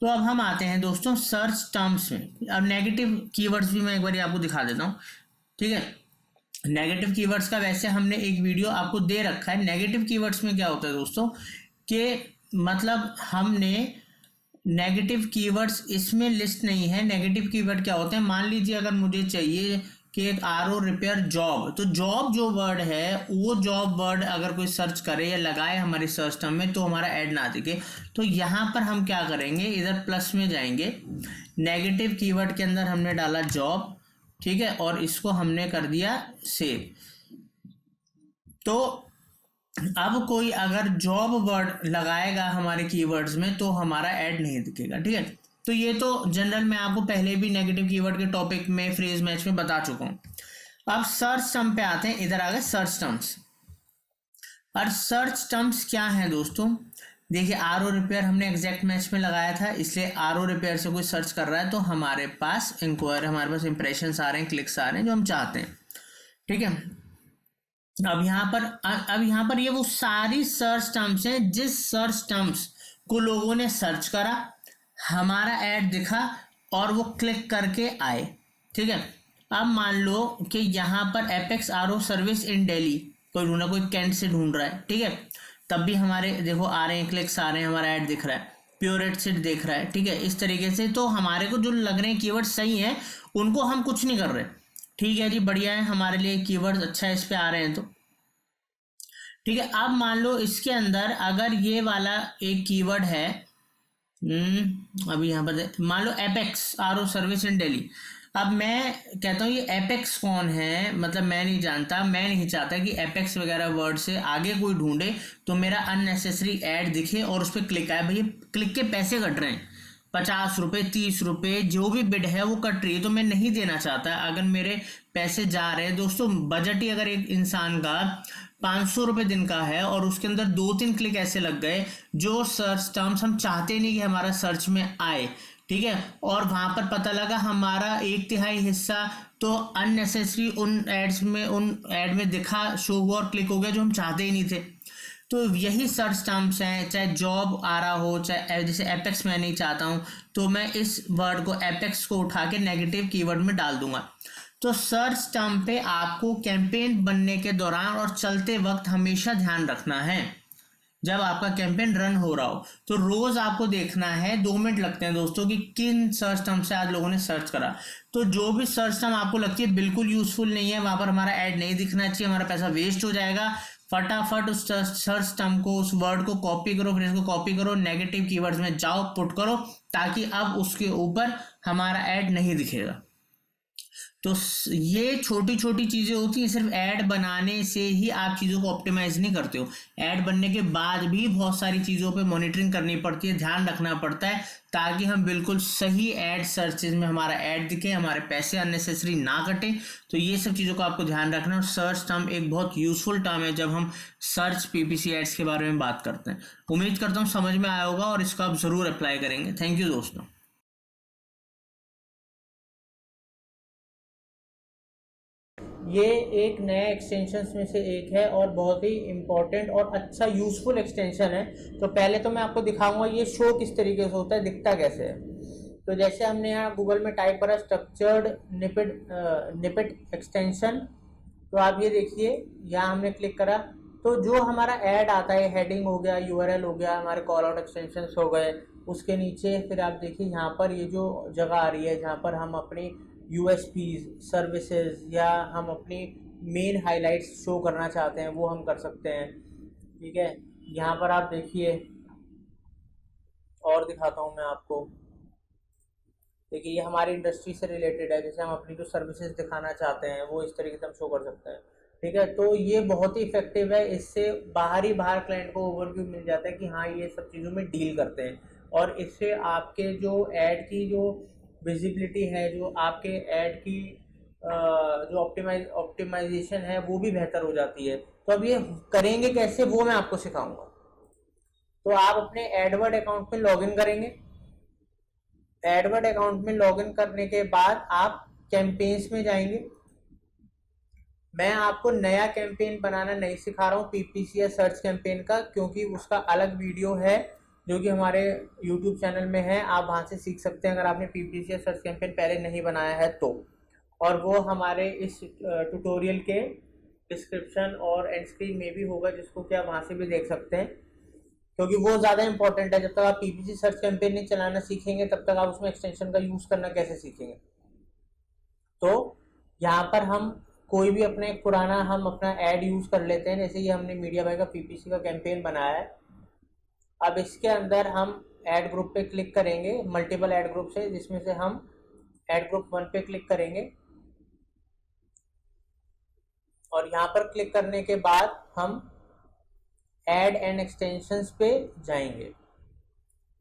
तो अब हम आते हैं दोस्तों सर्च टर्म्स में। अब नेगेटिव कीवर्ड्स भी मैं एक बार आपको दिखा देता हूँ, ठीक है। नेगेटिव कीवर्ड्स का वैसे हमने एक वीडियो आपको दे रखा है। नेगेटिव कीवर्ड्स में क्या होता है दोस्तों कि मतलब हमने नेगेटिव कीवर्ड्स इसमें लिस्ट नहीं है। नेगेटिव कीवर्ड क्या होते हैं, मान लीजिए अगर मुझे चाहिए कि एक आरओ रिपेयर जॉब, तो जॉब जो वर्ड है वो जॉब वर्ड अगर कोई सर्च करे या लगाए हमारे सर्च टर्म में तो हमारा ऐड ना दिखे। तो यहाँ पर हम क्या करेंगे, इधर प्लस में जाएंगे, नेगेटिव कीवर्ड के अंदर हमने डाला जॉब, ठीक है, और इसको हमने कर दिया सेव। तो अब कोई अगर जॉब वर्ड लगाएगा हमारे कीवर्ड्स में तो हमारा ऐड नहीं दिखेगा, ठीक है। तो ये तो जनरल मैं आपको पहले भी नेगेटिव कीवर्ड के टॉपिक में फ्रेज मैच में बता चुका हूँ। अब सर्च टर्म पे आते हैं, इधर आ गए सर्च टर्म्स। और सर्च टर्म्स क्या है दोस्तों, देखिए आरओ रिपेयर हमने एग्जैक्ट मैच में लगाया था, इसलिए आरओ रिपेयर से कोई सर्च कर रहा है तो हमारे पास इंक्वायरी, हमारे पास इंप्रेशंस आ रहे हैं, क्लिक्स आ रहे हैं जो हम चाहते हैं, ठीक है। अब यहाँ पर ये वो सारी सर्च टर्म्स हैं जिस सर्च टर्म्स को लोगों ने सर्च करा, हमारा ऐड दिखा और वो क्लिक करके आए, ठीक है। अब मान लो कि यहाँ पर apex RO service in Delhi कोई ढूंढा, कोई कैंट से ढूंढ रहा है, ठीक है, तब भी हमारे देखो आ रहे हैं, क्लिक्स आ रहे हैं, हमारा ऐड दिख रहा है, प्योरेट सिट देख रहा है, ठीक है, इस तरीके से। तो हमारे को जो लग रहे हैं कीवर्ड सही है उनको हम कुछ नहीं कर रहे, ठीक है जी, बढ़िया है, हमारे लिए कीवर्ड अच्छा है, इस पे आ रहे हैं तो ठीक है। अब मान लो इसके अंदर अगर ये वाला एक कीवर्ड है, अभी यहाँ पर मान लो Apex RO service in Delhi. अब मैं कहता हूँ ये एपेक्स कौन है, मतलब मैं नहीं जानता, मैं नहीं चाहता कि एपेक्स वगैरह वर्ड से आगे कोई ढूंढे तो मेरा अननेसेसरी ऐड दिखे और उस पर क्लिक आए। भैया क्लिक के पैसे कट रहे हैं, 50 रुपये 30 रुपये जो भी बिड है वो कट रही है, तो मैं नहीं देना चाहता। अगर मेरे पैसे जा रहे हैं दोस्तों, बजट ही अगर एक इंसान का 500 रुपये दिन का है और उसके अंदर 2-3 क्लिक ऐसे लग गए जो सर्च टर्म्स हम चाहते नहीं कि हमारा सर्च में आए, ठीक है, और वहां पर पता लगा हमारा 1/3 हिस्सा तो अननेसेसरी उन एड्स में, उन ऐड में दिखा, शो हुआ और क्लिक हो गया जो हम चाहते ही नहीं थे। तो यही सर्च टर्म्स हैं, चाहे जॉब आ रहा हो, चाहे जैसे एपेक्स मैं नहीं चाहता हूँ तो मैं इस वर्ड को एपेक्स को उठा के नेगेटिव कीवर्ड में डाल दूंगा। तो सर्च टर्म पे आपको कैंपेन बनने के दौरान और चलते वक्त हमेशा ध्यान रखना है। जब आपका कैंपेन रन हो रहा हो तो रोज आपको देखना है, 2 मिनट लगते हैं दोस्तों कि किन सर्च टर्म से आज लोगों ने सर्च करा। तो जो भी सर्च टर्म आपको लगती है बिल्कुल यूजफुल नहीं है, वहां पर हमारा ऐड नहीं दिखना चाहिए, हमारा पैसा वेस्ट हो जाएगा, फटाफट उस सर्च टर्म को, उस वर्ड को कॉपी करो, फिर इसको कॉपी करो, नेगेटिव कीवर्ड्स में जाओ, पुट करो, ताकि अब उसके ऊपर हमारा ऐड नहीं दिखेगा। तो ये छोटी छोटी चीजें होती हैं, सिर्फ ऐड बनाने से ही आप चीजों को ऑप्टिमाइज नहीं करते हो। ऐड बनने के बाद भी बहुत सारी चीजों पे मॉनिटरिंग करनी पड़ती है, ध्यान रखना पड़ता है, ताकि हम बिल्कुल सही ऐड सर्चेज में हमारा ऐड दिखे, हमारे पैसे अननेसेसरी ना कटे। तो ये सब चीजों का आपको ध्यान रखना है। और सर्च टर्म एक बहुत यूजफुल टर्म है जब हम सर्च पीपीसी एड्स के बारे में बात करते हैं। उम्मीद करता हूँ समझ में आया होगा और इसको आप जरूर अप्लाई करेंगे। थैंक यू दोस्तों। ये एक नया एक्सटेंशन में से एक है और बहुत ही इम्पोर्टेंट और अच्छा यूजफुल एक्सटेंशन है। तो पहले तो मैं आपको दिखाऊंगा ये शो किस तरीके से होता है, दिखता कैसे है। तो जैसे हमने यहाँ गूगल में टाइप करा स्ट्रक्चर्ड निपिट एक्सटेंशन, तो आप ये देखिए यहाँ हमने क्लिक करा तो जो हमारा ऐड आता है, हेडिंग हो गया, यूआरएल हो गया, हमारे कॉल आउट एक्सटेंशन हो गए, उसके नीचे फिर आप देखिए यहाँ पर ये जो जगह आ रही है जहाँ पर हम अपनी यूएसपीज सर्विसेज या हम अपनी मेन हाइलाइट्स शो करना चाहते हैं वो हम कर सकते हैं। ठीक है, यहाँ पर आप देखिए और दिखाता हूँ मैं आपको। देखिए ये हमारी इंडस्ट्री से रिलेटेड है, जैसे हम अपनी जो सर्विसेज दिखाना चाहते हैं वो इस तरीके से हम शो कर सकते हैं। ठीक है, तो ये बहुत ही इफेक्टिव है, इससे बाहर क्लाइंट को ओवरव्यू मिल जाता है कि हाँ ये सब चीज़ों में डील करते हैं। और इससे आपके जो ऐड की जो विजिबिलिटी है, जो आपके ऐड की जो ऑप्टिमाइजेशन है वो भी बेहतर हो जाती है। तो अब ये करेंगे कैसे वो मैं आपको सिखाऊंगा। तो आप अपने एडवर्ड अकाउंट में लॉगिन करेंगे। एडवर्ड अकाउंट में लॉगिन करने के बाद आप कैंपेन्स में जाएंगे। मैं आपको नया कैंपेन बनाना नहीं सिखा रहा हूँ पीपीसी या सर्च कैंपेन का, क्योंकि उसका अलग वीडियो है जो कि हमारे यूट्यूब चैनल में है, आप वहाँ से सीख सकते हैं अगर आपने पीपीसी या सर्च कैंपेन पहले नहीं बनाया है तो। और वो हमारे इस ट्यूटोरियल के डिस्क्रिप्शन और एंड स्क्रीन में भी होगा, जिसको कि आप वहाँ से भी देख सकते हैं, क्योंकि वो ज़्यादा इंपॉर्टेंट है। जब तक आप पीपीसी सर्च कैंपेन नहीं चलाना सीखेंगे तब तक आप उसमें एक्सटेंशन का यूज़ करना कैसे सीखेंगे। तो यहाँ पर हम कोई भी अपने पुराना हम अपना ऐड यूज़ कर लेते हैं, जैसे ये हमने मीडिया बाय का पीपीसी का कैंपेन बनाया है। अब इसके अंदर हम ऐड ग्रुप पे क्लिक करेंगे, मल्टीपल ऐड ग्रुप से, जिसमें से हम ऐड ग्रुप 1 पे क्लिक करेंगे और यहाँ पर क्लिक करने के बाद हम ऐड एंड एक्सटेंशंस पे जाएंगे।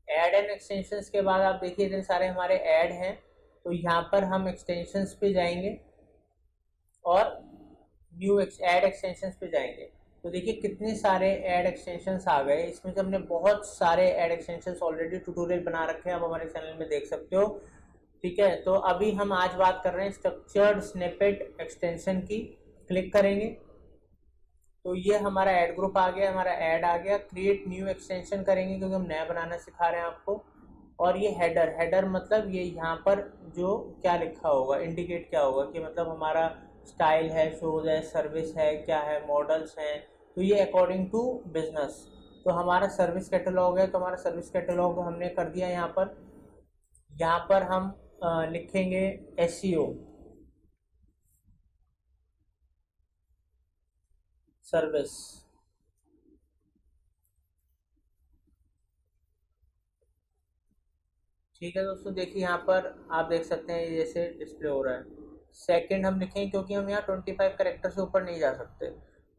ऐड एंड एक्सटेंशंस के बाद आप देखिए इतने सारे हमारे ऐड हैं, तो यहाँ पर हम एक्सटेंशंस पे जाएंगे और न्यू ऐड एक्सटेंशंस पे जाएंगे। तो देखिए कितने सारे ऐड एक्सटेंशंस आ गए, इसमें से हमने बहुत सारे ऐड एक्सटेंशंस ऑलरेडी ट्यूटोरियल बना रखे हैं, आप हमारे चैनल में देख सकते हो। ठीक है, तो अभी हम आज बात कर रहे हैं स्ट्रक्चर्ड स्निपेट एक्सटेंशन की। क्लिक करेंगे तो ये हमारा ऐड ग्रुप आ गया, हमारा ऐड आ गया। क्रिएट न्यू एक्सटेंशन करेंगे क्योंकि हम नया बनाना सिखा रहे हैं आपको। और ये हेडर मतलब ये यहाँ पर जो क्या लिखा होगा, इंडिकेट क्या होगा कि मतलब हमारा स्टाइल है, शोज है, सर्विस है, क्या है, मॉडल्स हैं, तो ये अकॉर्डिंग टू बिजनेस। तो हमारा सर्विस कैटलॉग है, तो हमारा सर्विस कैटलॉग हमने कर दिया यहाँ पर। यहाँ पर हम लिखेंगे एसईओ सर्विस। ठीक है दोस्तों, देखिए यहाँ पर आप देख सकते हैं ये जैसे डिस्प्ले हो रहा है। सेकंड हम लिखेंगे क्योंकि हम यहाँ 25 करेक्टर से ऊपर नहीं जा सकते।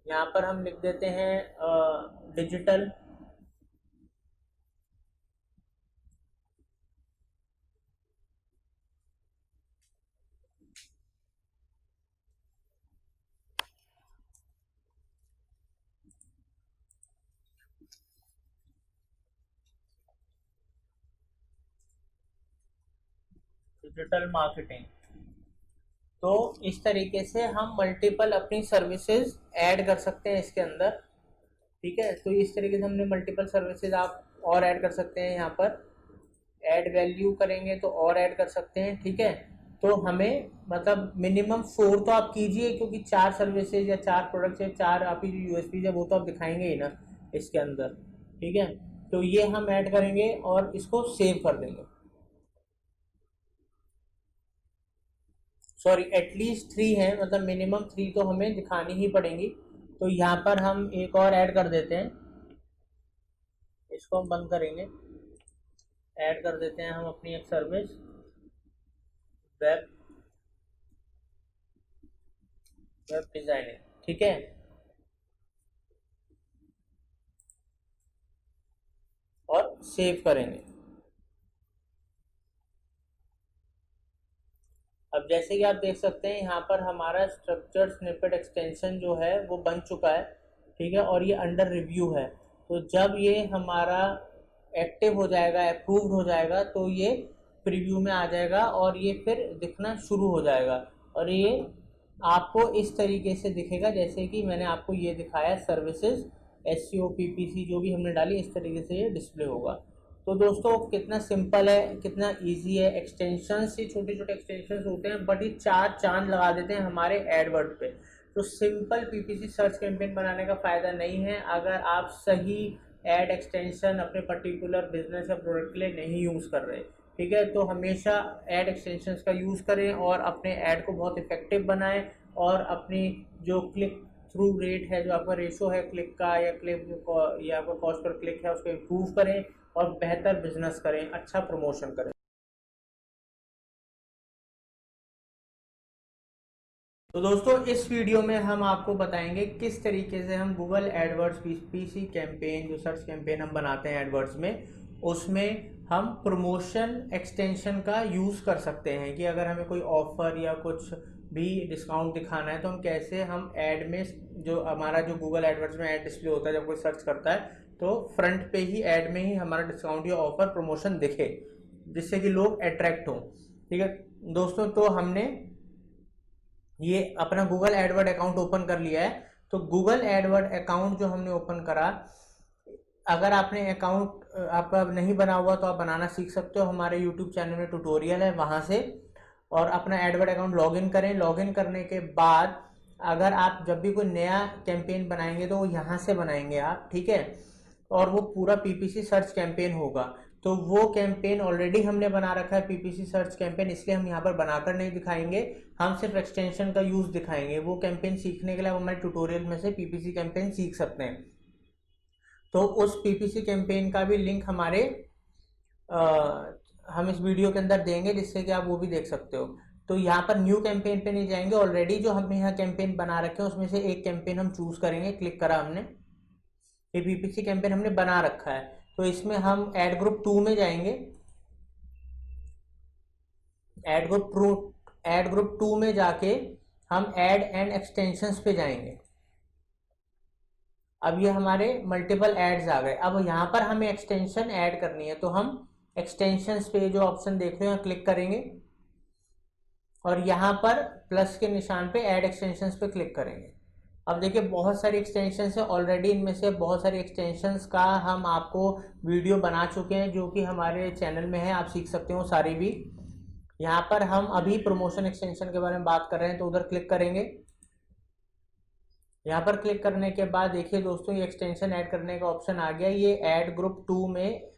यहाँ पर हम लिख देते हैं डिजिटल मार्केटिंग। तो इस तरीके से हम मल्टीपल अपनी सर्विसेज ऐड कर सकते हैं इसके अंदर। ठीक है, तो इस तरीके से हमने मल्टीपल सर्विसेज आप और ऐड कर सकते हैं। यहाँ पर ऐड वैल्यू करेंगे तो और ऐड कर सकते हैं। ठीक है, तो हमें मतलब मिनिमम 4 तो आप कीजिए, क्योंकि 4 सर्विसेज या 4 प्रोडक्ट्स या 4 आपकी जो यूएसपी है वो तो आप दिखाएंगे ही ना इसके अंदर। ठीक है, तो ये हम ऐड करेंगे और इसको सेव कर देंगे। सॉरी, एटलीस्ट 3 है, मतलब मिनिमम 3 तो हमें दिखानी ही पड़ेंगी। तो यहाँ पर हम एक और ऐड कर देते हैं, इसको हम बंद करेंगे। ऐड कर देते हैं हम अपनी एक सर्विस वेब वेब डिजाइनिंग, ठीक है। और सेव करेंगे। अब जैसे कि आप देख सकते हैं यहाँ पर हमारा स्ट्रक्चर स्निपेट एक्सटेंशन जो है वो बन चुका है, ठीक है, और ये अंडर रिव्यू है। तो जब ये हमारा एक्टिव हो जाएगा, अप्रूव्ड हो जाएगा, तो ये प्रीव्यू में आ जाएगा और ये फिर दिखना शुरू हो जाएगा। और ये आपको इस तरीके से दिखेगा जैसे कि मैंने आपको ये दिखाया, सर्विसेज SEO PPC जो भी हमने डाली, इस तरीके से ये डिस्प्ले होगा। तो दोस्तों कितना सिंपल है, कितना इजी है। एक्सटेंशंस ही छोटे छोटे एक्सटेंशंस होते हैं, बट ये चार चांद लगा देते हैं हमारे एडवर्ड पे। तो सिंपल PPC सर्च कैंपेन बनाने का फ़ायदा नहीं है अगर आप सही एड एक्सटेंशन अपने पर्टिकुलर बिजनेस या प्रोडक्ट के लिए नहीं यूज़ कर रहे, ठीक है। तो हमेशा एड एक्सटेंशंस का यूज़ करें और अपने ऐड को बहुत इफेक्टिव बनाएं, और अपनी जो क्लिक थ्रू रेट है, जो आपका रेशो है क्लिक का या आपका कॉस्ट पर क्लिक है, उसको इम्प्रूव करें और बेहतर बिजनेस करें, अच्छा प्रमोशन करें। तो दोस्तों इस वीडियो में हम आपको बताएंगे किस तरीके से हम गूगल एडवर्ड्स PPC कैंपेन, जो सर्च कैंपेन हम बनाते हैं एडवर्ड्स में, उसमें हम प्रमोशन एक्सटेंशन का यूज़ कर सकते हैं। कि अगर हमें कोई ऑफर या कुछ भी डिस्काउंट दिखाना है तो हम कैसे हम ऐड में, जो हमारा जो गूगल एडवर्ड्स में ऐड डिस्प्ले होता है जब कोई सर्च करता है, तो फ्रंट पे ही ऐड में ही हमारा डिस्काउंट या ऑफर प्रमोशन दिखे, जिससे कि लोग अट्रैक्ट हों, ठीक है दोस्तों। तो हमने ये अपना गूगल एडवर्ड अकाउंट ओपन कर लिया है। तो गूगल एडवर्ड अकाउंट जो हमने ओपन करा, अगर आपने अकाउंट आपका नहीं बना हुआ तो आप बनाना सीख सकते हो। हमारे यूट्यूब चैनल में ट्यूटोरियल है, वहाँ से, और अपना एडवर्ड अकाउंट लॉगिन करें। लॉगिन करने के बाद अगर आप जब भी कोई नया कैंपेन बनाएंगे तो वो यहाँ से बनाएंगे आप, ठीक है, और वो पूरा PPC सर्च कैंपेन होगा। तो वो कैंपेन ऑलरेडी हमने बना रखा है PPC सर्च कैंपेन, इसलिए हम यहाँ पर बनाकर नहीं दिखाएंगे, हम सिर्फ एक्सटेंशन का यूज़ दिखाएंगे। वो कैंपेन सीखने के लिए आप हमारे ट्यूटोरियल में से PPC कैंपेन सीख सकते हैं। तो उस PPC कैंपेन का भी लिंक हमारे हम इस वीडियो के अंदर देंगे, जिससे कि आप वो भी देख सकते हो। तो यहाँ पर न्यू कैंपेन पे नहीं जाएंगे, ऑलरेडी जो हमने यहाँ कैंपेन बना रखे हैं उसमें से एक कैंपेन हम चूज करेंगे। क्लिक करा हमने, ये PPC कैंपेन हमने बना रखा है। तो इसमें हम एड ग्रुप 2 में जाएंगे। एड ग्रुप 2 में जाके हम एड एंड एक्सटेंशंस पे जाएंगे। अब ये हमारे मल्टीपल एड्स आ गए। अब यहाँ पर हमें एक्सटेंशन ऐड करनी है, तो हम एक्सटेंशंस पे जो ऑप्शन देख रहे हैं क्लिक करेंगे, और यहाँ पर प्लस के निशान पे ऐड एक्सटेंशंस पे क्लिक करेंगे। अब देखिए बहुत सारी एक्सटेंशंस है ऑलरेडी, इनमें से बहुत सारी एक्सटेंशंस का हम आपको वीडियो बना चुके हैं जो कि हमारे चैनल में है, आप सीख सकते हो सारी भी। यहाँ पर हम अभी प्रमोशन एक्सटेंशन के बारे में बात कर रहे हैं, तो उधर क्लिक करेंगे। यहाँ पर क्लिक करने के बाद देखिए दोस्तों, ये एक्सटेंशन ऐड करने का ऑप्शन आ गया। ये ऐड ग्रुप 2 में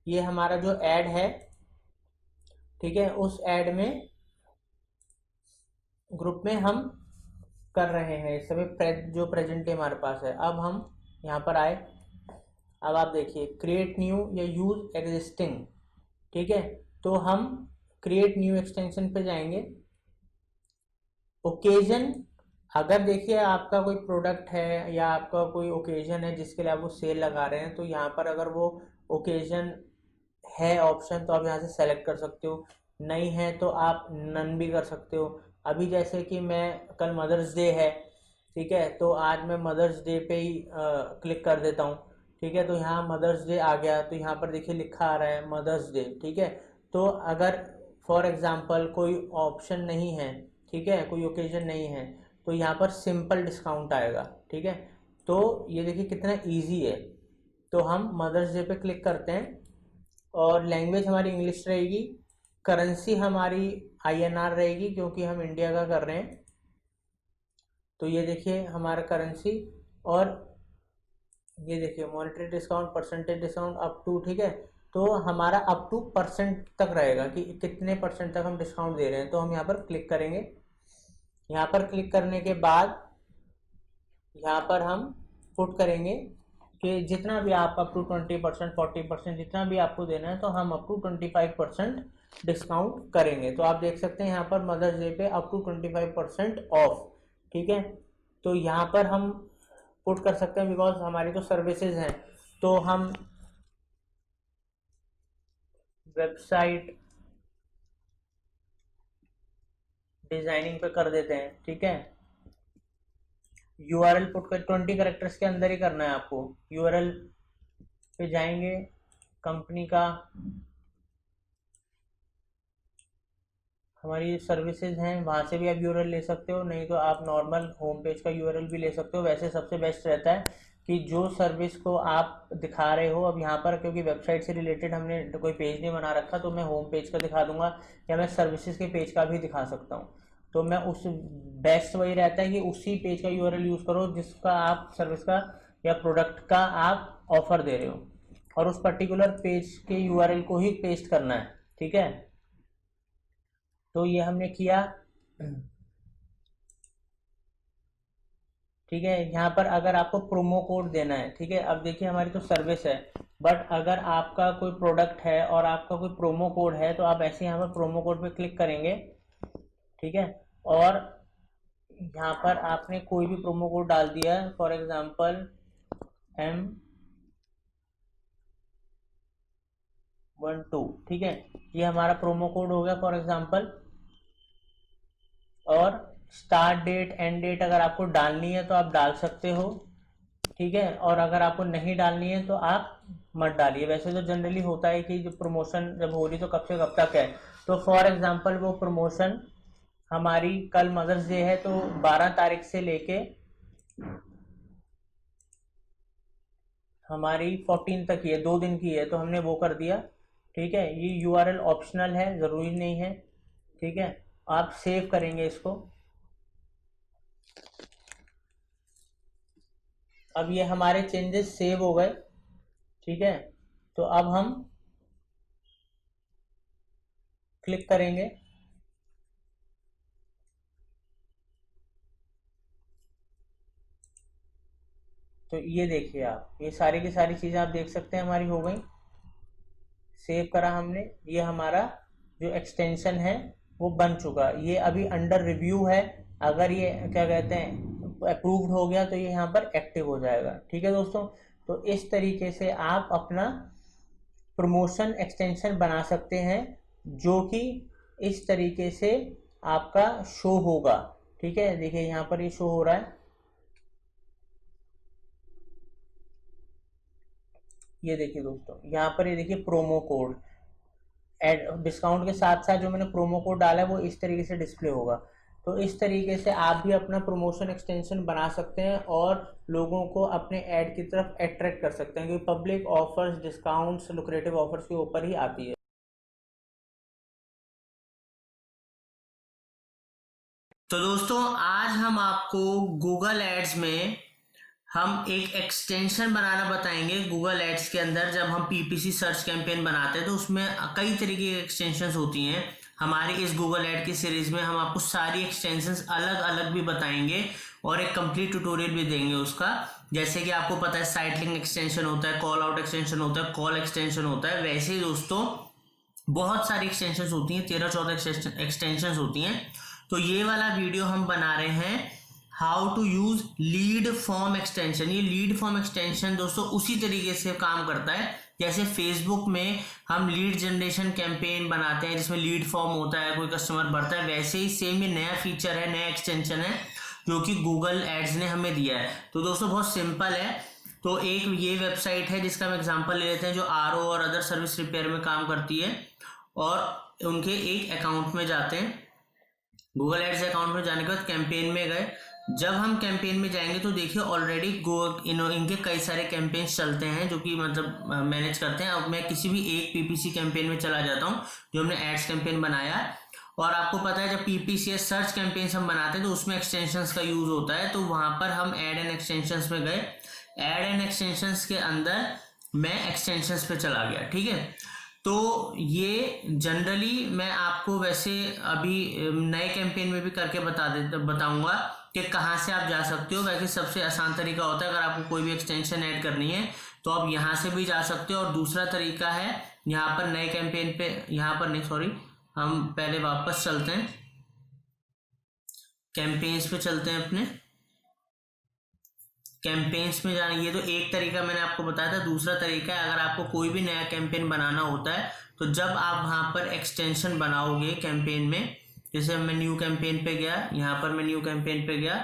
ये हमारा जो ऐड है, ठीक है, उस ऐड में ग्रुप में हम कर रहे हैं इस समय जो प्रेजेंटली हमारे पास है। अब हम यहाँ पर आए, अब आप देखिए क्रिएट न्यू या यूज एग्जिस्टिंग, ठीक है। तो हम क्रिएट न्यू एक्सटेंशन पे जाएंगे। ओकेजन, अगर देखिए आपका कोई प्रोडक्ट है या आपका कोई ओकेजन है जिसके लिए आप वो सेल लगा रहे हैं, तो यहाँ पर अगर वो ओकेजन है ऑप्शन, तो आप यहाँ से सेलेक्ट कर सकते हो। नहीं है तो आप नन भी कर सकते हो। अभी जैसे कि मैं, कल मदर्स डे है, ठीक है, तो आज मैं मदर्स डे पे ही क्लिक कर देता हूँ, ठीक है। तो यहाँ मदर्स डे आ गया, तो यहाँ पर देखिए लिखा आ रहा है मदर्स डे, ठीक है। तो अगर फॉर एग्जांपल कोई ऑप्शन नहीं है, ठीक है, कोई ओकेजन नहीं है, तो यहाँ पर सिंपल डिस्काउंट आएगा, ठीक है। तो ये देखिए कितना ईजी है। तो हम मदर्स डे पे क्लिक करते हैं, और लैंग्वेज हमारी इंग्लिश रहेगी, करेंसी हमारी INR रहेगी क्योंकि हम इंडिया का कर रहे हैं। तो ये देखिए हमारा करेंसी, और ये देखिए monetary discount, percentage discount up to, ठीक है। तो हमारा अप टू % तक रहेगा कि कितने % तक हम डिस्काउंट दे रहे हैं। तो हम यहाँ पर क्लिक करेंगे। यहाँ पर क्लिक करने के बाद यहाँ पर हम पुट करेंगे कि जितना भी आप अप टू 20%, 40%, जितना भी आपको देना है, तो हम अप टू 25% डिस्काउंट करेंगे। तो आप देख सकते हैं यहाँ पर मदर्स डे पे अप टू 25% ऑफ, ठीक है। तो यहाँ पर हम पुट कर सकते हैं बिकॉज हमारी तो सर्विसेज हैं, तो हम वेबसाइट डिजाइनिंग पे कर देते हैं। ठीक है, यूआरएल पुट कर 20 करेक्टर्स के अंदर ही करना है आपको। यूआरएल पे जाएंगे, कंपनी का हमारी सर्विसेज हैं वहाँ से भी आप यूआरएल ले सकते हो, नहीं तो आप नॉर्मल होम पेज का यूआरएल भी ले सकते हो। वैसे सबसे बेस्ट रहता है कि जो सर्विस को आप दिखा रहे हो, अब यहाँ पर क्योंकि वेबसाइट से रिलेटेड हमने कोई पेज नहीं बना रखा, तो मैं होम पेज का दिखा दूंगा या मैं सर्विसेज के पेज का भी दिखा सकता हूँ। तो मैं उस बेस्ट वही रहता है कि उसी पेज का यूआरएल यूज़ करो जिसका आप सर्विस का या प्रोडक्ट का आप ऑफर दे रहे हो, और उस पर्टिकुलर पेज के यूआरएल को ही पेस्ट करना है। ठीक है, तो ये हमने किया। ठीक है, यहाँ पर अगर आपको प्रोमो कोड देना है, ठीक है, अब देखिए हमारी तो सर्विस है, बट अगर आपका कोई प्रोडक्ट है और आपका कोई प्रोमो कोड है तो आप ऐसे यहाँ पर प्रोमो कोड पे क्लिक करेंगे। ठीक है, और यहाँ पर आपने कोई भी प्रोमो कोड डाल दिया, फॉर एग्जांपल M12। ठीक है, ये हमारा प्रोमो कोड हो गया फॉर एग्जांपल। और स्टार्ट डेट एंड डेट अगर आपको डालनी है तो आप डाल सकते हो। ठीक है, और अगर आपको नहीं डालनी है तो आप मत डालिए। वैसे तो जनरली होता है कि जो प्रमोशन जब हो रही तो कब से कब तक है, तो फॉर एग्जांपल वो प्रमोशन हमारी कल मदर्स डे है तो 12 तारीख से लेके हमारी 14 तक ही है, 2 दिन की है, तो हमने वो कर दिया। ठीक है, ये यूआरएल ऑप्शनल है, ज़रूरी नहीं है। ठीक है, आप सेव करेंगे इसको। अब ये हमारे चेंजेस सेव हो गए। ठीक है, तो अब हम क्लिक करेंगे, तो ये देखिए आप, ये सारी की सारी चीज़ें आप देख सकते हैं हमारी हो गई। सेव करा हमने, ये हमारा जो एक्सटेंशन है वो बन चुका। ये अभी अंडर रिव्यू है, अगर ये क्या कहते हैं अप्रूव्ड हो गया तो ये यहाँ पर एक्टिव हो जाएगा। ठीक है दोस्तों, तो इस तरीके से आप अपना प्रमोशन एक्सटेंशन बना सकते हैं जो कि इस तरीके से आपका शो होगा। ठीक है, देखिए यहाँ पर ये शो हो रहा है, ये देखिए दोस्तों, यहाँ पर ये देखिए प्रोमो कोड एड डिस्काउंट के साथ साथ जो मैंने प्रोमो कोड डाला है वो इस तरीके से डिस्प्ले होगा। तो इस तरीके से आप भी अपना प्रमोशन एक्सटेंशन बना सकते हैं और लोगों को अपने ऐड की तरफ अट्रैक्ट कर सकते हैं, क्योंकि public offers, discounts, lucrative offers के ऊपर ही आती है। तो दोस्तों आज हम आपको गूगल एड्स में हम एक एक्सटेंशन बनाना बताएंगे। गूगल एड्स के अंदर जब हम पीपीसी सर्च कैंपेन बनाते हैं तो उसमें कई तरीके की एक्सटेंशंस होती हैं। हमारी इस गूगल एड की सीरीज में हम आपको सारी एक्सटेंशंस अलग अलग भी बताएंगे और एक कंप्लीट ट्यूटोरियल भी देंगे उसका। जैसे कि आपको पता है साइट लिंक एक्सटेंशन होता है, कॉल आउट एक्सटेंशन होता है, कॉल एक्सटेंशन होता है, वैसे ही दोस्तों बहुत सारी एक्सटेंशंस होती हैं, 13-14 एक्सटेंशंस होती हैं। तो ये वाला वीडियो हम बना रहे हैं how to use lead form extension. ये लीड फॉर्म एक्सटेंशन दोस्तों उसी तरीके से काम करता है जैसे फेसबुक में हम लीड जनरेशन कैंपेन बनाते हैं जिसमें लीड फॉर्म होता है, कोई कस्टमर भरता है, वैसे ही सेम ये नया फीचर है, नया एक्सटेंशन है जो कि गूगल एड्स ने हमें दिया है। तो दोस्तों बहुत सिंपल है। तो एक ये वेबसाइट है जिसका हम एग्जांपल ले लेते हैं जो आरओ और अदर सर्विस रिपेयर में काम करती है, और उनके एक अकाउंट में जाते हैं। गूगल एड्स अकाउंट में जाने के बाद कैंपेन में गए। जब हम कैंपेन में जाएंगे तो देखिए ऑलरेडी इनके कई सारे कैंपेन्स चलते हैं जो कि मतलब मैनेज करते हैं। अब मैं किसी भी एक पीपीसी कैंपेन में चला जाता हूं जो हमने एड्स कैंपेन बनाया है, और आपको पता है जब पीपीसी सर्च कैंपेन हम बनाते हैं तो उसमें एक्सटेंशंस का यूज होता है। तो वहां पर हम ऐड एंड एक्सटेंशंस में गए, ऐड एंड एक्सटेंशंस के अंदर मैं एक्सटेंशंस पे चला गया। ठीक है, तो ये जनरली मैं आपको वैसे अभी नए कैंपेन में भी करके बताऊंगा कि कहाँ से आप जा सकते हो। वैसे सबसे आसान तरीका होता है अगर आपको कोई भी एक्सटेंशन ऐड करनी है तो आप यहाँ से भी जा सकते हो, और दूसरा तरीका है यहाँ पर नए कैंपेन पे, यहाँ पर नहीं सॉरी, हम पहले वापस चलते हैं। कैंपेन्स पे चलते हैं अपने। कैंपेन्स में जाना, ये तो एक तरीका मैंने आपको बताया था। दूसरा तरीका है, अगर आपको कोई भी नया कैंपेन बनाना होता है तो जब आप वहाँ पर एक्सटेंशन बनाओगे कैंपेन में, जैसे मैं न्यू कैंपेन पे गया, यहाँ पर मैं न्यू कैंपेन पे गया,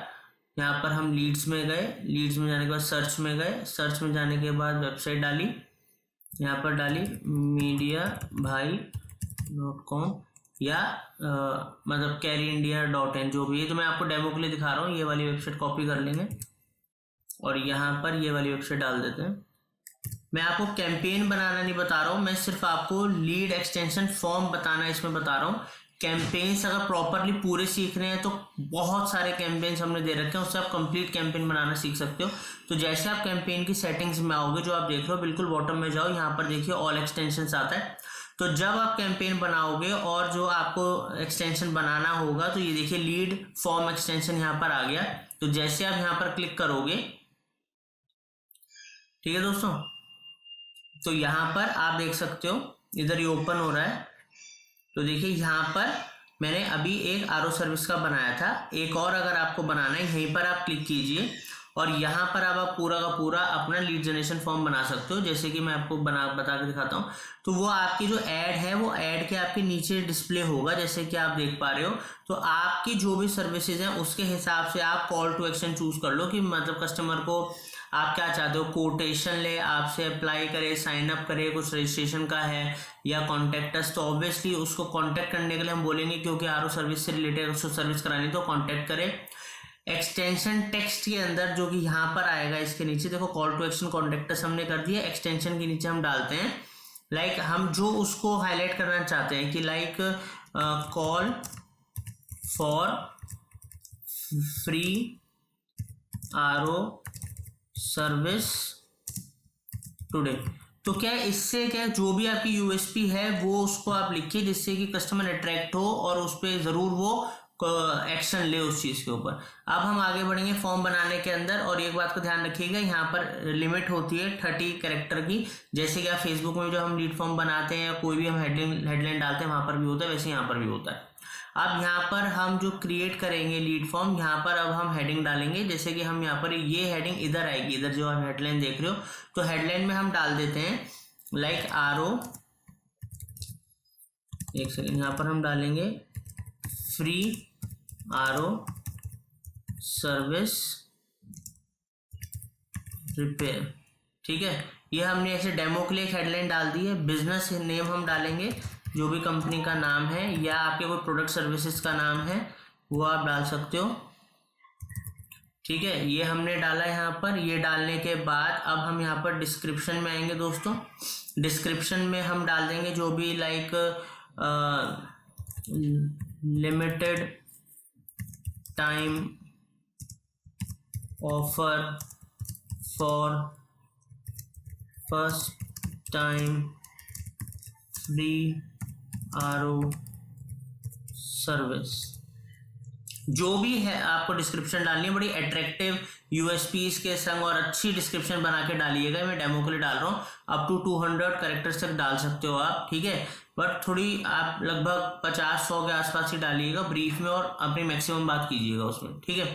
यहाँ पर हम लीड्स में गए, लीड्स में जाने के बाद सर्च में गए, सर्च में जाने के बाद वेबसाइट डाली, यहाँ पर डाली mediabhai.com या मतलब caryindia.in, जो भी है। तो मैं आपको डेमो के लिए दिखा रहा हूँ, ये वाली वेबसाइट कॉपी कर लेंगे और यहाँ पर ये वाली वेबसाइट डाल देते हैं। मैं आपको कैंपेन बनाना नहीं बता रहा हूँ, मैं सिर्फ आपको लीड एक्सटेंशन फॉर्म बताना इसमें बता रहा हूँ। कैंपेन्स अगर प्रॉपरली पूरे सीख रहे हैं तो बहुत सारे कैंपेन्स हमने दे रखे हैं, उससे आप कंप्लीट कैंपेन बनाना सीख सकते हो। तो जैसे आप कैंपेन की सेटिंग्स में आओगे, जो आप देख रहे हो, बिल्कुल बॉटम में जाओ, यहाँ पर देखिए ऑल एक्सटेंशंस आता है। तो जब आप कैंपेन बनाओगे और जो आपको एक्सटेंशन बनाना होगा, तो ये देखिए लीड फॉर्म एक्सटेंशन यहाँ पर आ गया। तो जैसे आप यहाँ पर क्लिक करोगे, ठीक है दोस्तों, तो यहाँ पर आप देख सकते हो इधर ये ओपन हो रहा है। तो देखिए यहाँ पर मैंने अभी एक आरओ सर्विस का बनाया था, एक और अगर आपको बनाना है यहीं पर आप क्लिक कीजिए और यहाँ पर अब आप पूरा का पूरा अपना लीड जनरेशन फॉर्म बना सकते हो। जैसे कि मैं आपको बता के दिखाता हूँ। तो वो आपकी जो ऐड है, वो ऐड के आपके नीचे डिस्प्ले होगा, जैसे कि आप देख पा रहे हो। तो आपकी जो भी सर्विसेज हैं उसके हिसाब से आप कॉल टू एक्शन चूज कर लो कि मतलब कस्टमर को आप क्या चाहते हो, कोटेशन ले, आपसे अप्लाई करे, साइन अप करे, कुछ रजिस्ट्रेशन का है या कॉन्टेक्ट अस। तो ऑब्वियसली उसको कॉन्टेक्ट करने के लिए हम बोलेंगे, क्योंकि आरओ सर्विस से रिलेटेड उसको सर्विस करानी तो कॉन्टेक्ट करे। एक्सटेंशन टेक्स्ट के अंदर जो कि यहाँ पर आएगा, इसके नीचे देखो call to action contact us हमने कर दिया। एक्सटेंशन के नीचे हम डालते हैं लाइक हम जो उसको हाईलाइट करना चाहते हैं कि like call for free RO service today. तो क्या इससे क्या जो भी आपकी यूएसपी है वो उसको आप लिखिए, जिससे कि कस्टमर अट्रैक्ट हो और उस पर जरूर वो एक्शन ले उस चीज के ऊपर। अब हम आगे बढ़ेंगे फॉर्म बनाने के अंदर, और एक बात को ध्यान रखिएगा, यहाँ पर लिमिट होती है 30 कैरेक्टर की। जैसे कि आप फेसबुक में जो हम लीड फॉर्म बनाते हैं या कोई भी हम हेडलाइन डालते हैं वहां पर भी होता है, वैसे यहाँ पर भी होता है। अब यहाँ पर हम जो क्रिएट करेंगे लीड फॉर्म, यहाँ पर अब हम हेडिंग डालेंगे। जैसे कि हम यहाँ पर ये हेडिंग इधर आएगी, इधर जो आप हेडलाइन देख रहे हो, तो हेडलाइन में हम डाल देते हैं लाइक आरओ, एक सेकेंड, यहाँ पर हम डालेंगे फ्री आरओ सर्विस रिपेयर। ठीक है, ये हमने ऐसे डेमो के लिए एक हेडलाइन डाल दी है। बिजनेस नेम हम डालेंगे, जो भी कंपनी का नाम है या आपके कोई प्रोडक्ट सर्विसेज का नाम है वो आप डाल सकते हो। ठीक है, ये हमने डाला यहाँ पर। ये डालने के बाद अब हम यहाँ पर डिस्क्रिप्शन में आएंगे दोस्तों। डिस्क्रिप्शन में हम डाल देंगे जो भी like limited time offer for first time free RO service. जो भी है आपको डिस्क्रिप्शन डालनी है, बड़ी अट्रैक्टिव यूएसपीज के संग और अच्छी डिस्क्रिप्शन बना के डालिएगा। मैं डेमो के लिए डाल रहा हूँ, अप टू 200 कैरेक्टर्स तक डाल सकते हो आप। ठीक है, बट थोड़ी आप लगभग 50-100 के आसपास ही डालिएगा ब्रीफ में, और अपनी मैक्सिमम बात कीजिएगा उसमें। ठीक है,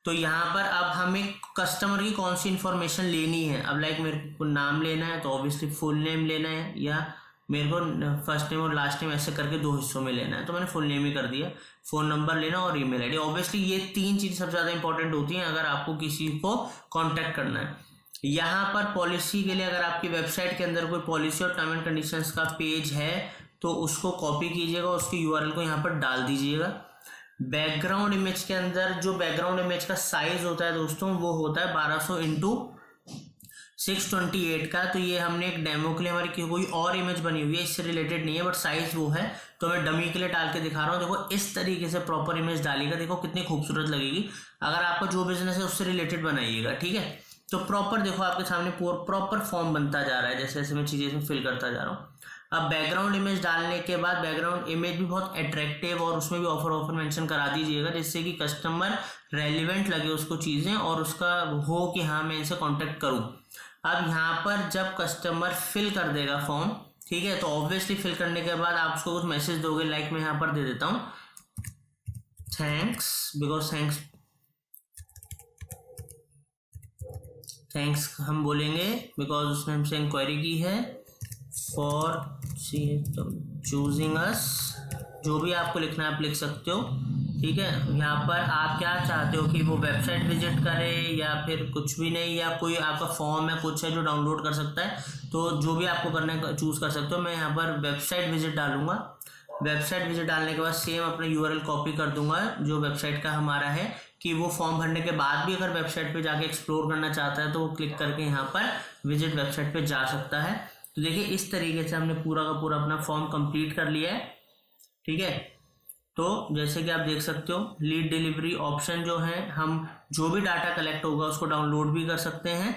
तो यहाँ पर अब हमें कस्टमर की कौन सी इन्फॉर्मेशन लेनी है। अब लाइक मेरे को नाम लेना है तो ऑब्वियसली फुल नेम लेना है, या मेरे को फर्स्ट नेम और लास्ट नेम ऐसे करके 2 हिस्सों में लेना है, तो मैंने फुल नेम ही कर दिया। फ़ोन नंबर लेना और ईमेल आईडी। ऑब्वियसली ये 3 चीज़ सबसे ज़्यादा इंपॉर्टेंट होती हैं अगर आपको किसी को कांटेक्ट करना है। यहाँ पर पॉलिसी के लिए अगर आपकी वेबसाइट के अंदर कोई पॉलिसी और टर्म एंड कंडीशंस का पेज है तो उसको कॉपी कीजिएगा, उसकी URL को यहाँ पर डाल दीजिएगा। बैकग्राउंड इमेज के अंदर जो बैकग्राउंड इमेज का साइज होता है दोस्तों, वो होता है 1200 x 628 का। तो ये हमने एक डेमो के लिए हमारी कोई और इमेज बनी हुई है, इससे रिलेटेड नहीं है, बट साइज वो है, तो मैं डमी के लिए डाल के दिखा रहा हूँ। देखो इस तरीके से प्रॉपर इमेज डालिएगा, देखो कितनी खूबसूरत लगेगी। अगर आपका जो बिजनेस है उससे रिलेटेड बनाइएगा। ठीक है, तो प्रॉपर देखो आपके सामने प्रॉपर फॉर्म बनता जा रहा है, जैसे जैसे मैं चीज़ें इसमें फिल करता जा रहा हूँ। अब बैकग्राउंड इमेज डालने के बाद बैकग्राउंड इमेज भी बहुत अट्रैक्टिव और उसमें भी ऑफर मेंशन करा दीजिएगा, जिससे कि कस्टमर रेलिवेंट लगे उसको चीज़ें और उसका हो कि हाँ मैं इनसे कॉन्टेक्ट करूँ। अब यहाँ पर जब कस्टमर फिल कर देगा फॉर्म, ठीक है, तो ऑब्वियसली फिल करने के बाद आप उसको कुछ मैसेज दोगे, लाइक मैं यहाँ पर दे देता हूँ थैंक्स, बिकॉज थैंक्स हम बोलेंगे बिकॉज उसने हमसे इंक्वायरी की है, फॉर चूजिंग अस। जो भी आपको लिखना है आप लिख सकते हो, ठीक है। यहाँ पर आप क्या चाहते हो कि वो वेबसाइट विजिट करे या फिर कुछ भी नहीं, या कोई आपका फॉर्म है कुछ है जो डाउनलोड कर सकता है, तो जो भी आपको करना है चूज़ कर सकते हो। मैं यहाँ पर वेबसाइट विजिट डालूंगा। वेबसाइट विजिट डालने के बाद सेम अपना यूआरएल कॉपी कर दूंगा जो वेबसाइट का हमारा है, कि वो फॉर्म भरने के बाद भी अगर वेबसाइट पे जाके एक्सप्लोर करना चाहता है तो वो क्लिक करके यहाँ पर विजिट वेबसाइट पे जा सकता है। तो देखिए इस तरीके से हमने पूरा का पूरा अपना फॉर्म कंप्लीट कर लिया है, ठीक है। तो जैसे कि आप देख सकते हो लीड डिलीवरी ऑप्शन जो है, हम जो भी डाटा कलेक्ट होगा उसको डाउनलोड भी कर सकते हैं,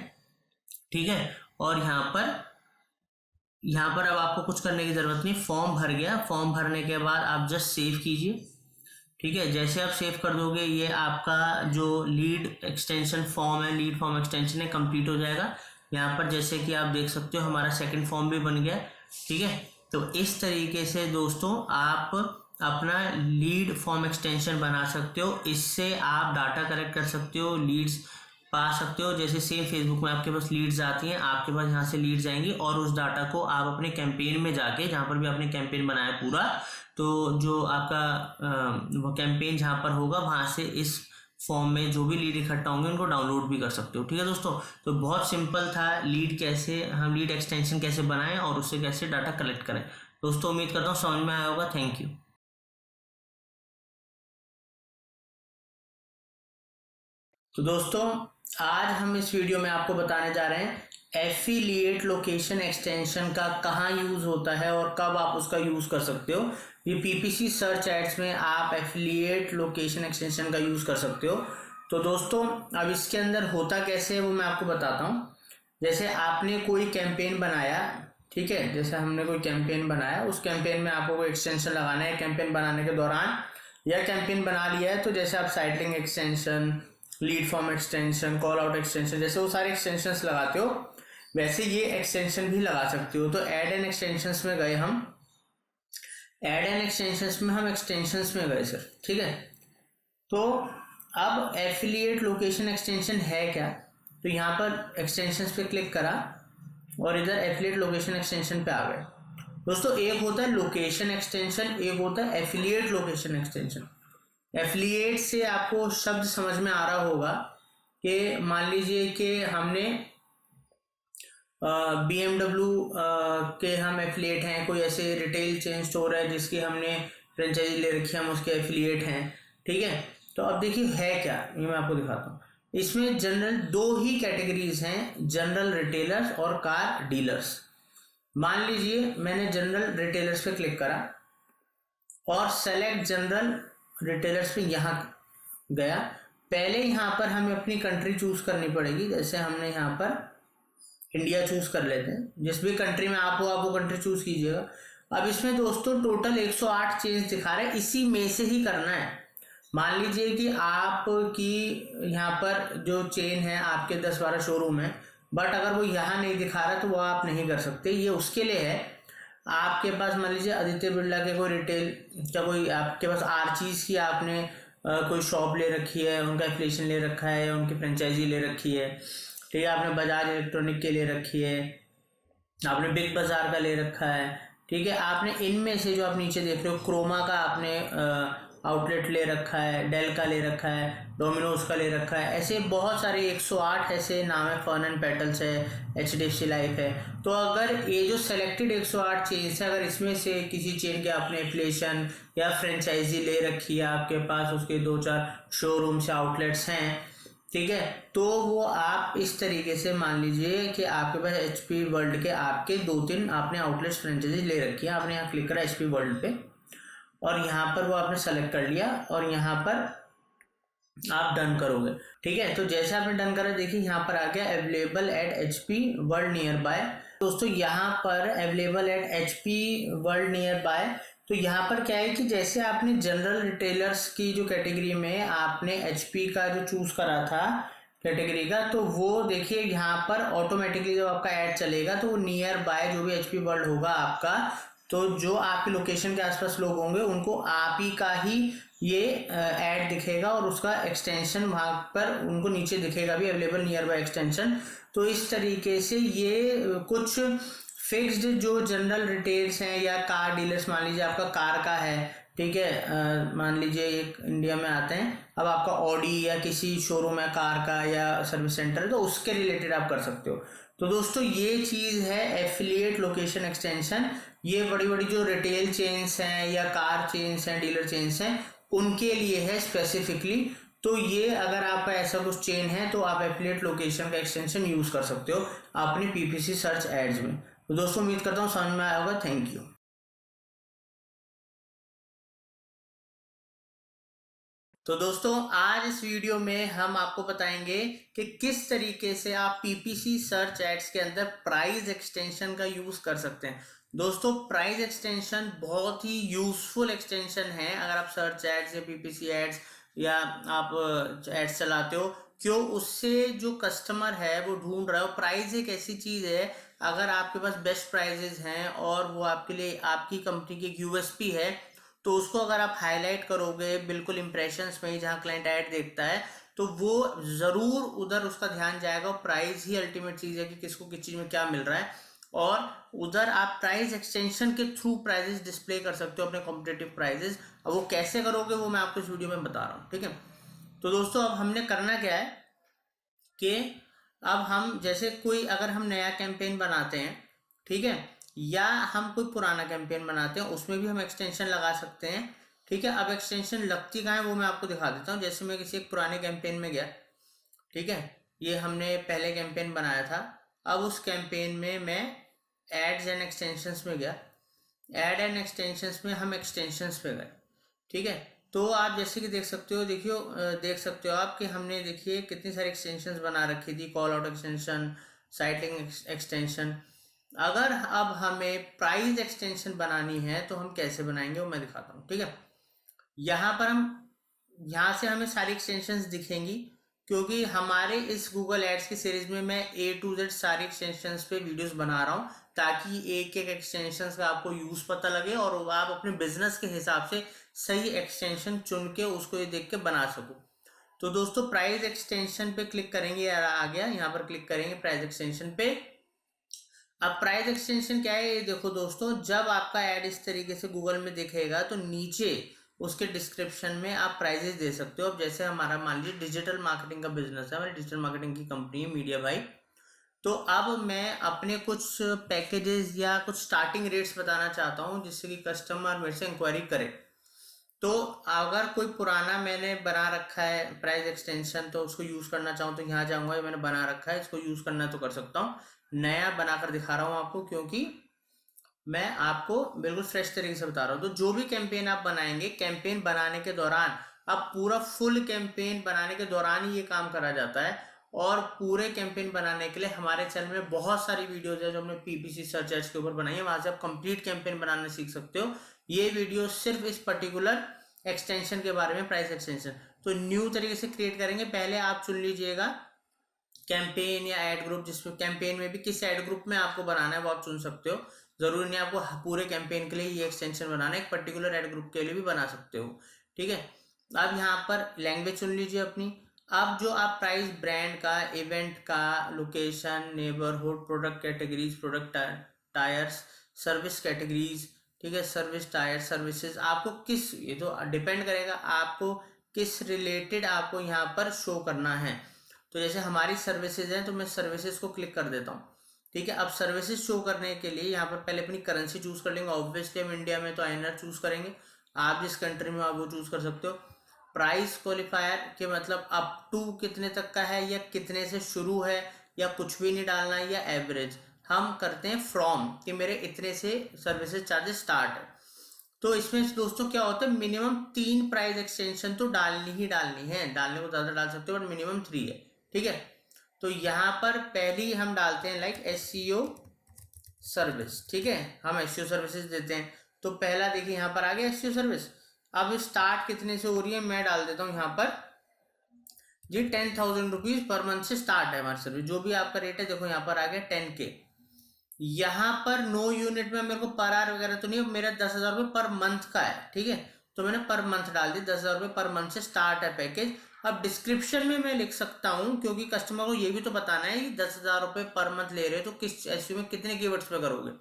ठीक है। और यहाँ पर अब आपको कुछ करने की जरूरत नहीं, फॉर्म भर गया। फॉर्म भरने के बाद आप जस्ट सेव कीजिए, ठीक है। जैसे आप सेव कर दोगे ये आपका जो लीड एक्सटेंशन फॉर्म है, लीड फॉर्म एक्सटेंशन है, कंप्लीट हो जाएगा। यहाँ पर जैसे कि आप देख सकते हो हमारा सेकंड फॉर्म भी बन गया, ठीक है। तो इस तरीके से दोस्तों आप अपना लीड फॉर्म एक्सटेंशन बना सकते हो। इससे आप डाटा कलेक्ट कर सकते हो, लीड्स पा सकते हो। जैसे सेम फेसबुक में आपके पास लीड्स आती हैं, आपके पास यहाँ से लीड्स आएंगी और उस डाटा को आप अपने कैंपेन में जाके, जहाँ पर भी आपने कैंपेन बनाया पूरा, तो जो आपका वो कैंपेन जहाँ पर होगा वहाँ से इस फॉर्म में जो भी लीड इकट्ठा होंगे उनको डाउनलोड भी कर सकते हो, ठीक है दोस्तों। तो बहुत सिंपल था हम लीड एक्सटेंशन कैसे बनाएं और उससे कैसे डाटा कलेक्ट करें। दोस्तों उम्मीद करता हूँ समझ में आया होगा। Thank you. तो दोस्तों आज हम इस वीडियो में आपको बताने जा रहे हैं एफिलिएट लोकेशन एक्सटेंशन का कहाँ यूज़ होता है और कब आप उसका यूज़ कर सकते हो। ये पीपीसी सर्च एड्स में आप एफिलिएट लोकेशन एक्सटेंशन का यूज़ कर सकते हो। तो दोस्तों अब इसके अंदर होता कैसे है वो मैं आपको बताता हूँ। जैसे आपने कोई कैंपेन बनाया, ठीक है, जैसे हमने कोई कैंपेन बनाया, उस कैंपेन में आपको कोई एक्सटेंशन लगाना है। कैंपेन बनाने के दौरान यह कैंपेन बना लिया है तो जैसे आप site link extension, lead form extension, call out extension, जैसे वो सारे एक्सटेंशंस लगाते हो वैसे ये एक्सटेंशन भी लगा सकते हो। तो ऐड एंड एक्सटेंशंस में गए हम, ऐड एंड एक्सटेंशंस में हम एक्सटेंशंस में गए सर, ठीक है। तो अब एफिलिएट लोकेशन एक्सटेंशन है क्या, तो यहाँ पर एक्सटेंशंस पे क्लिक करा और इधर एफिलिएट लोकेशन एक्सटेंशन पे आ गए। दोस्तों एक होता है लोकेशन एक्सटेंशन, एक होता है एफिलिएट लोकेशन एक्सटेंशन। एफिलिएट से आपको शब्द समझ में आ रहा होगा कि मान लीजिए कि हमने BMW के हम एफिलिएट हैं, कोई ऐसे रिटेल चेन स्टोर है जिसकी हमने फ्रेंचाइजी ले रखी है, हम उसके एफिलिएट हैं, ठीक है। तो अब देखिए है क्या, ये मैं आपको दिखाता हूँ। इसमें जनरल दो ही कैटेगरीज हैं, जनरल रिटेलर्स और कार डीलर्स। मान लीजिए मैंने जनरल रिटेलर्स पे क्लिक करा और सेलेक्ट जनरल रिटेलर्स पे यहाँ गया। पहले यहाँ पर हमें अपनी कंट्री चूज करनी पड़ेगी। जैसे हमने यहाँ पर इंडिया चूज कर लेते हैं, जिस भी कंट्री में आप हो आप वो कंट्री चूज कीजिएगा। अब इसमें दोस्तों टोटल 108 चेंज दिखा रहा है, इसी में से ही करना है। मान लीजिए कि आपकी यहाँ पर जो चेन है आपके 10-12 शोरूम है, बट अगर वो यहाँ नहीं दिखा रहा तो वो आप नहीं कर सकते। ये उसके लिए है, आपके पास मान लीजिए आदित्य बिरला के कोई रिटेल क्या कोई आपके पास आर्चीज की आपने कोई शॉप ले रखी है, उनका एफिलिएशन ले रखा है, उनकी फ्रेंचाइजी ले रखी है, ठीक है। आपने बजाज इलेक्ट्रॉनिक के ले रखी है, आपने बिग बाजार का ले रखा है, ठीक है। आपने इनमें से जो आप नीचे देख रहे हो क्रोमा का आपने आउटलेट ले रखा है, डेल का ले रखा है, डोमिनोज का ले रखा है, ऐसे बहुत सारे 108 ऐसे नाम है, फर्न एंड पेटल्स है, HDFC लाइफ है। तो अगर ये जो सेलेक्टेड 108 चेन्स है, अगर इसमें से किसी चेन के आपने एफिलिएशन या फ्रेंचाइजी ले रखी है, आपके पास उसके 2-4 शोरूम से आउटलेट्स हैं, ठीक है, तो वो आप इस तरीके से मान लीजिए कि आपके पास HP वर्ल्ड के आपके 2-3 आपने आउटलेट्स फ्रेंचाइजी ले रखी है। आपने यहाँ क्लिक करा HP वर्ल्ड पे और यहाँ पर वो आपने सेलेक्ट कर लिया और यहाँ पर आप डन करोगे, ठीक है। तो जैसे आपने डन करा देखिए यहाँ पर आ गया available at HP world near by. दोस्तों यहाँ पर available at HP world near by, तो यहाँ पर क्या है कि जैसे आपने जनरल रिटेलर्स की जो कैटेगरी में आपने HP का जो चूज करा था कैटेगरी का, तो वो देखिए यहाँ पर ऑटोमेटिकली जब आपका ऐड चलेगा तो वो नियर बाय जो भी HP वर्ल्ड होगा आपका तो जो आपकी लोकेशन के आसपास लोग होंगे उनको आप ही का ही ये ऐड दिखेगा और उसका एक्सटेंशन वहाँ पर उनको नीचे दिखेगा भी, अवेलेबल नियर बाय एक्सटेंशन। तो इस तरीके से ये कुछ फिक्स्ड जो जनरल रिटेल्स हैं या कार डीलर्स, मान लीजिए आपका कार का है, ठीक है, मान लीजिए एक इंडिया में आते हैं, अब आपका ऑडी या किसी शोरूम है कार का या सर्विस सेंटर है, तो उसके रिलेटेड आप कर सकते हो। तो दोस्तों ये चीज़ है एफिलिएट लोकेशन एक्सटेंशन। ये बड़ी बड़ी जो रिटेल चेन्स हैं या कार चेन्स हैं, डीलर चेन्स हैं, उनके लिए है स्पेसिफिकली। तो ये अगर आपका ऐसा कुछ चेन है तो आप एफिलिएट लोकेशन का एक्सटेंशन यूज़ कर सकते हो अपनी पीपीसी सर्च एड्स में। तो दोस्तों उम्मीद करता हूँ समझ में आया होगा। Thank you. तो दोस्तों आज इस वीडियो में हम आपको बताएंगे कि किस तरीके से आप पीपीसी सर्च एड्स के अंदर प्राइस एक्सटेंशन का यूज कर सकते हैं। दोस्तों प्राइस एक्सटेंशन बहुत ही यूजफुल एक्सटेंशन है अगर आप सर्च एड्स या पीपीसी एड्स या आप एड्स चलाते हो। क्यों? उससे जो कस्टमर है वो ढूंढ रहा है। प्राइस एक ऐसी चीज है, अगर आपके पास बेस्ट प्राइजेस हैं और वो आपके लिए आपकी कंपनी की एक यूएसपी है, तो उसको अगर आप हाईलाइट करोगे बिल्कुल इंप्रेशंस में ही जहाँ क्लाइंट ऐड देखता है, तो वो ज़रूर उधर उसका ध्यान जाएगा। प्राइस ही अल्टीमेट चीज़ है कि किसको किस चीज़ में क्या मिल रहा है, और उधर आप प्राइस एक्सटेंशन के थ्रू प्राइजेस डिस्प्ले कर सकते हो अपने कॉम्पिटेटिव प्राइजेस। अब वो कैसे करोगे वो मैं आपको इस वीडियो में बता रहा हूँ, ठीक है। तो दोस्तों अब हमने करना क्या है कि अब हम जैसे कोई अगर हम नया कैंपेन बनाते हैं, ठीक है, या हम कोई पुराना कैंपेन बनाते हैं, उसमें भी हम एक्सटेंशन लगा सकते हैं, ठीक है। अब एक्सटेंशन लगती कहाँ है वो मैं आपको दिखा देता हूँ। जैसे मैं किसी एक पुराने कैंपेन में गया, ठीक है, ये हमने पहले कैंपेन बनाया था। अब उस कैंपेन में मैं एड्स एंड एक्सटेंशंस में गया, एड एंड एक्सटेंशंस में हम एक्सटेंशंस पे गए, ठीक है। तो आप जैसे कि देख सकते हो, देख सकते हो आप कि हमने देखिए कितनी सारी एक्सटेंशंस बना रखी थी, call out extension, site link extension. अगर अब हमें प्राइस एक्सटेंशन बनानी है तो हम कैसे बनाएंगे वो मैं दिखाता हूँ, ठीक है। यहाँ पर यहाँ से हमें सारी एक्सटेंशंस दिखेंगी, क्योंकि हमारे इस गूगल एड्स की सीरीज में मैं A to Z सारी एक्सटेंशंस पे वीडियोस बना रहा हूँ, ताकि एक एक एक्सटेंशंस का आपको यूज पता लगे और आप अपने बिजनेस के हिसाब से सही एक्सटेंशन चुन के उसको ये देख के बना सको। तो दोस्तों प्राइस एक्सटेंशन पे क्लिक करेंगे, आ गया, यहाँ पर क्लिक करेंगे प्राइस एक्सटेंशन पे। अब प्राइस एक्सटेंशन क्या है ये देखो दोस्तों, जब आपका ऐड इस तरीके से गूगल में दिखेगा तो नीचे उसके डिस्क्रिप्शन में आप प्राइजेस दे सकते हो। अब जैसे हमारा मान लीजिए डिजिटल मार्केटिंग का बिजनेस है, हमारी डिजिटल मार्केटिंग की कंपनी है मीडिया भाई। तो अब मैं अपने कुछ पैकेजेस या कुछ स्टार्टिंग रेट्स बताना चाहता हूँ जिससे कि कस्टमर मेरे से इंक्वायरी करे। तो अगर कोई पुराना मैंने बना रखा है प्राइस एक्सटेंशन तो उसको यूज़ करना चाहूँ तो यहाँ जाऊँगा, मैंने बना रखा है, इसको यूज़ करना तो कर सकता हूँ। नया बनाकर दिखा रहा हूँ आपको, क्योंकि मैं आपको बिल्कुल फ्रेश तरीके से बता रहा हूँ। तो जो भी कैंपेन आप बनाएंगे, कैंपेन बनाने के दौरान, अब पूरा फुल कैंपेन बनाने के दौरान ही ये काम करा जाता है। और पूरे कैंपेन बनाने के लिए हमारे चैनल में बहुत सारी वीडियोज है जो हमने पीपीसी सर्च एड्स के ऊपर बनाई है, वहां से आप कंप्लीट कैंपेन बनाना सीख सकते हो। ये वीडियो सिर्फ इस पर्टिकुलर एक्सटेंशन के बारे में, प्राइस एक्सटेंशन। तो न्यू तरीके से क्रिएट करेंगे। पहले आप चुन लीजिएगा कैंपेन या एड ग्रुप, जिसमें कैंपेन में भी किस एड ग्रुप में आपको बनाना है वो आप चुन सकते हो। जरूरी नहीं आपको पूरे कैंपेन के लिए ये एक्सटेंशन बनाना है, एक पर्टिकुलर एड ग्रुप के लिए भी बना सकते हो, ठीक है। अब यहाँ पर लैंग्वेज चुन लीजिए अपनी। अब जो आप प्राइस, ब्रांड का, इवेंट का, location, neighbourhood, product categories, product tyres, service categories, ठीक है, सर्विस टायर, सर्विसेज, आपको किस, ये तो डिपेंड करेगा आपको किस रिलेटेड आपको यहाँ पर शो करना है। तो जैसे हमारी सर्विसेज हैं तो मैं सर्विसेज को क्लिक कर देता हूँ, ठीक है। अब सर्विसेज शो करने के लिए यहाँ पर पहले अपनी करेंसी चूज कर लेंगे। ऑब्वियसली हम इंडिया में तो INR चूज करेंगे, आप जिस कंट्री में आप वो चूज कर सकते हो। प्राइस क्वालिफायर के मतलब अप टू कितने तक का है या कितने से शुरू है, या कुछ भी नहीं डालना है, या एवरेज। हम करते हैं फ्रॉम, कि मेरे इतने से सर्विसेज चार्जेस स्टार्ट है। तो इसमें दोस्तों क्या होता है, मिनिमम 3 प्राइस एक्सटेंशन तो डालनी ही डालनी है, डालने को ज़्यादा डाल सकते हो बट मिनिमम 3 है, ठीक है। तो यहाँ पर पहली हम डालते हैं लाइक SEO सर्विस, ठीक है, हम SEO सर्विसेज देते हैं। तो पहला देखिए यहाँ पर आ गया SEO सर्विस। अब स्टार्ट कितने से हो रही है मैं डाल देता हूँ यहाँ पर जी 10,000 रुपीज़ पर मंथ से स्टार्ट है हमारी सर्विस। जो भी आपका रेट है देखो यहाँ पर आ गया 10K, यहाँ पर नो यूनिट में मेरे को पर आवर वगैरह तो नहीं है, मेरा 10,000 रुपये पर मंथ का है, ठीक है। तो मैंने पर मंथ डाल दी, 10,000 रुपये पर मंथ से स्टार्ट है पैकेज। अब डिस्क्रिप्शन में मैं लिख सकता हूँ, क्योंकि कस्टमर को ये भी तो बताना है कि 10,000 रुपये पर मंथ ले रहे हो तो किस एसईओ में कितने कीवर्ड्स पे करोगे।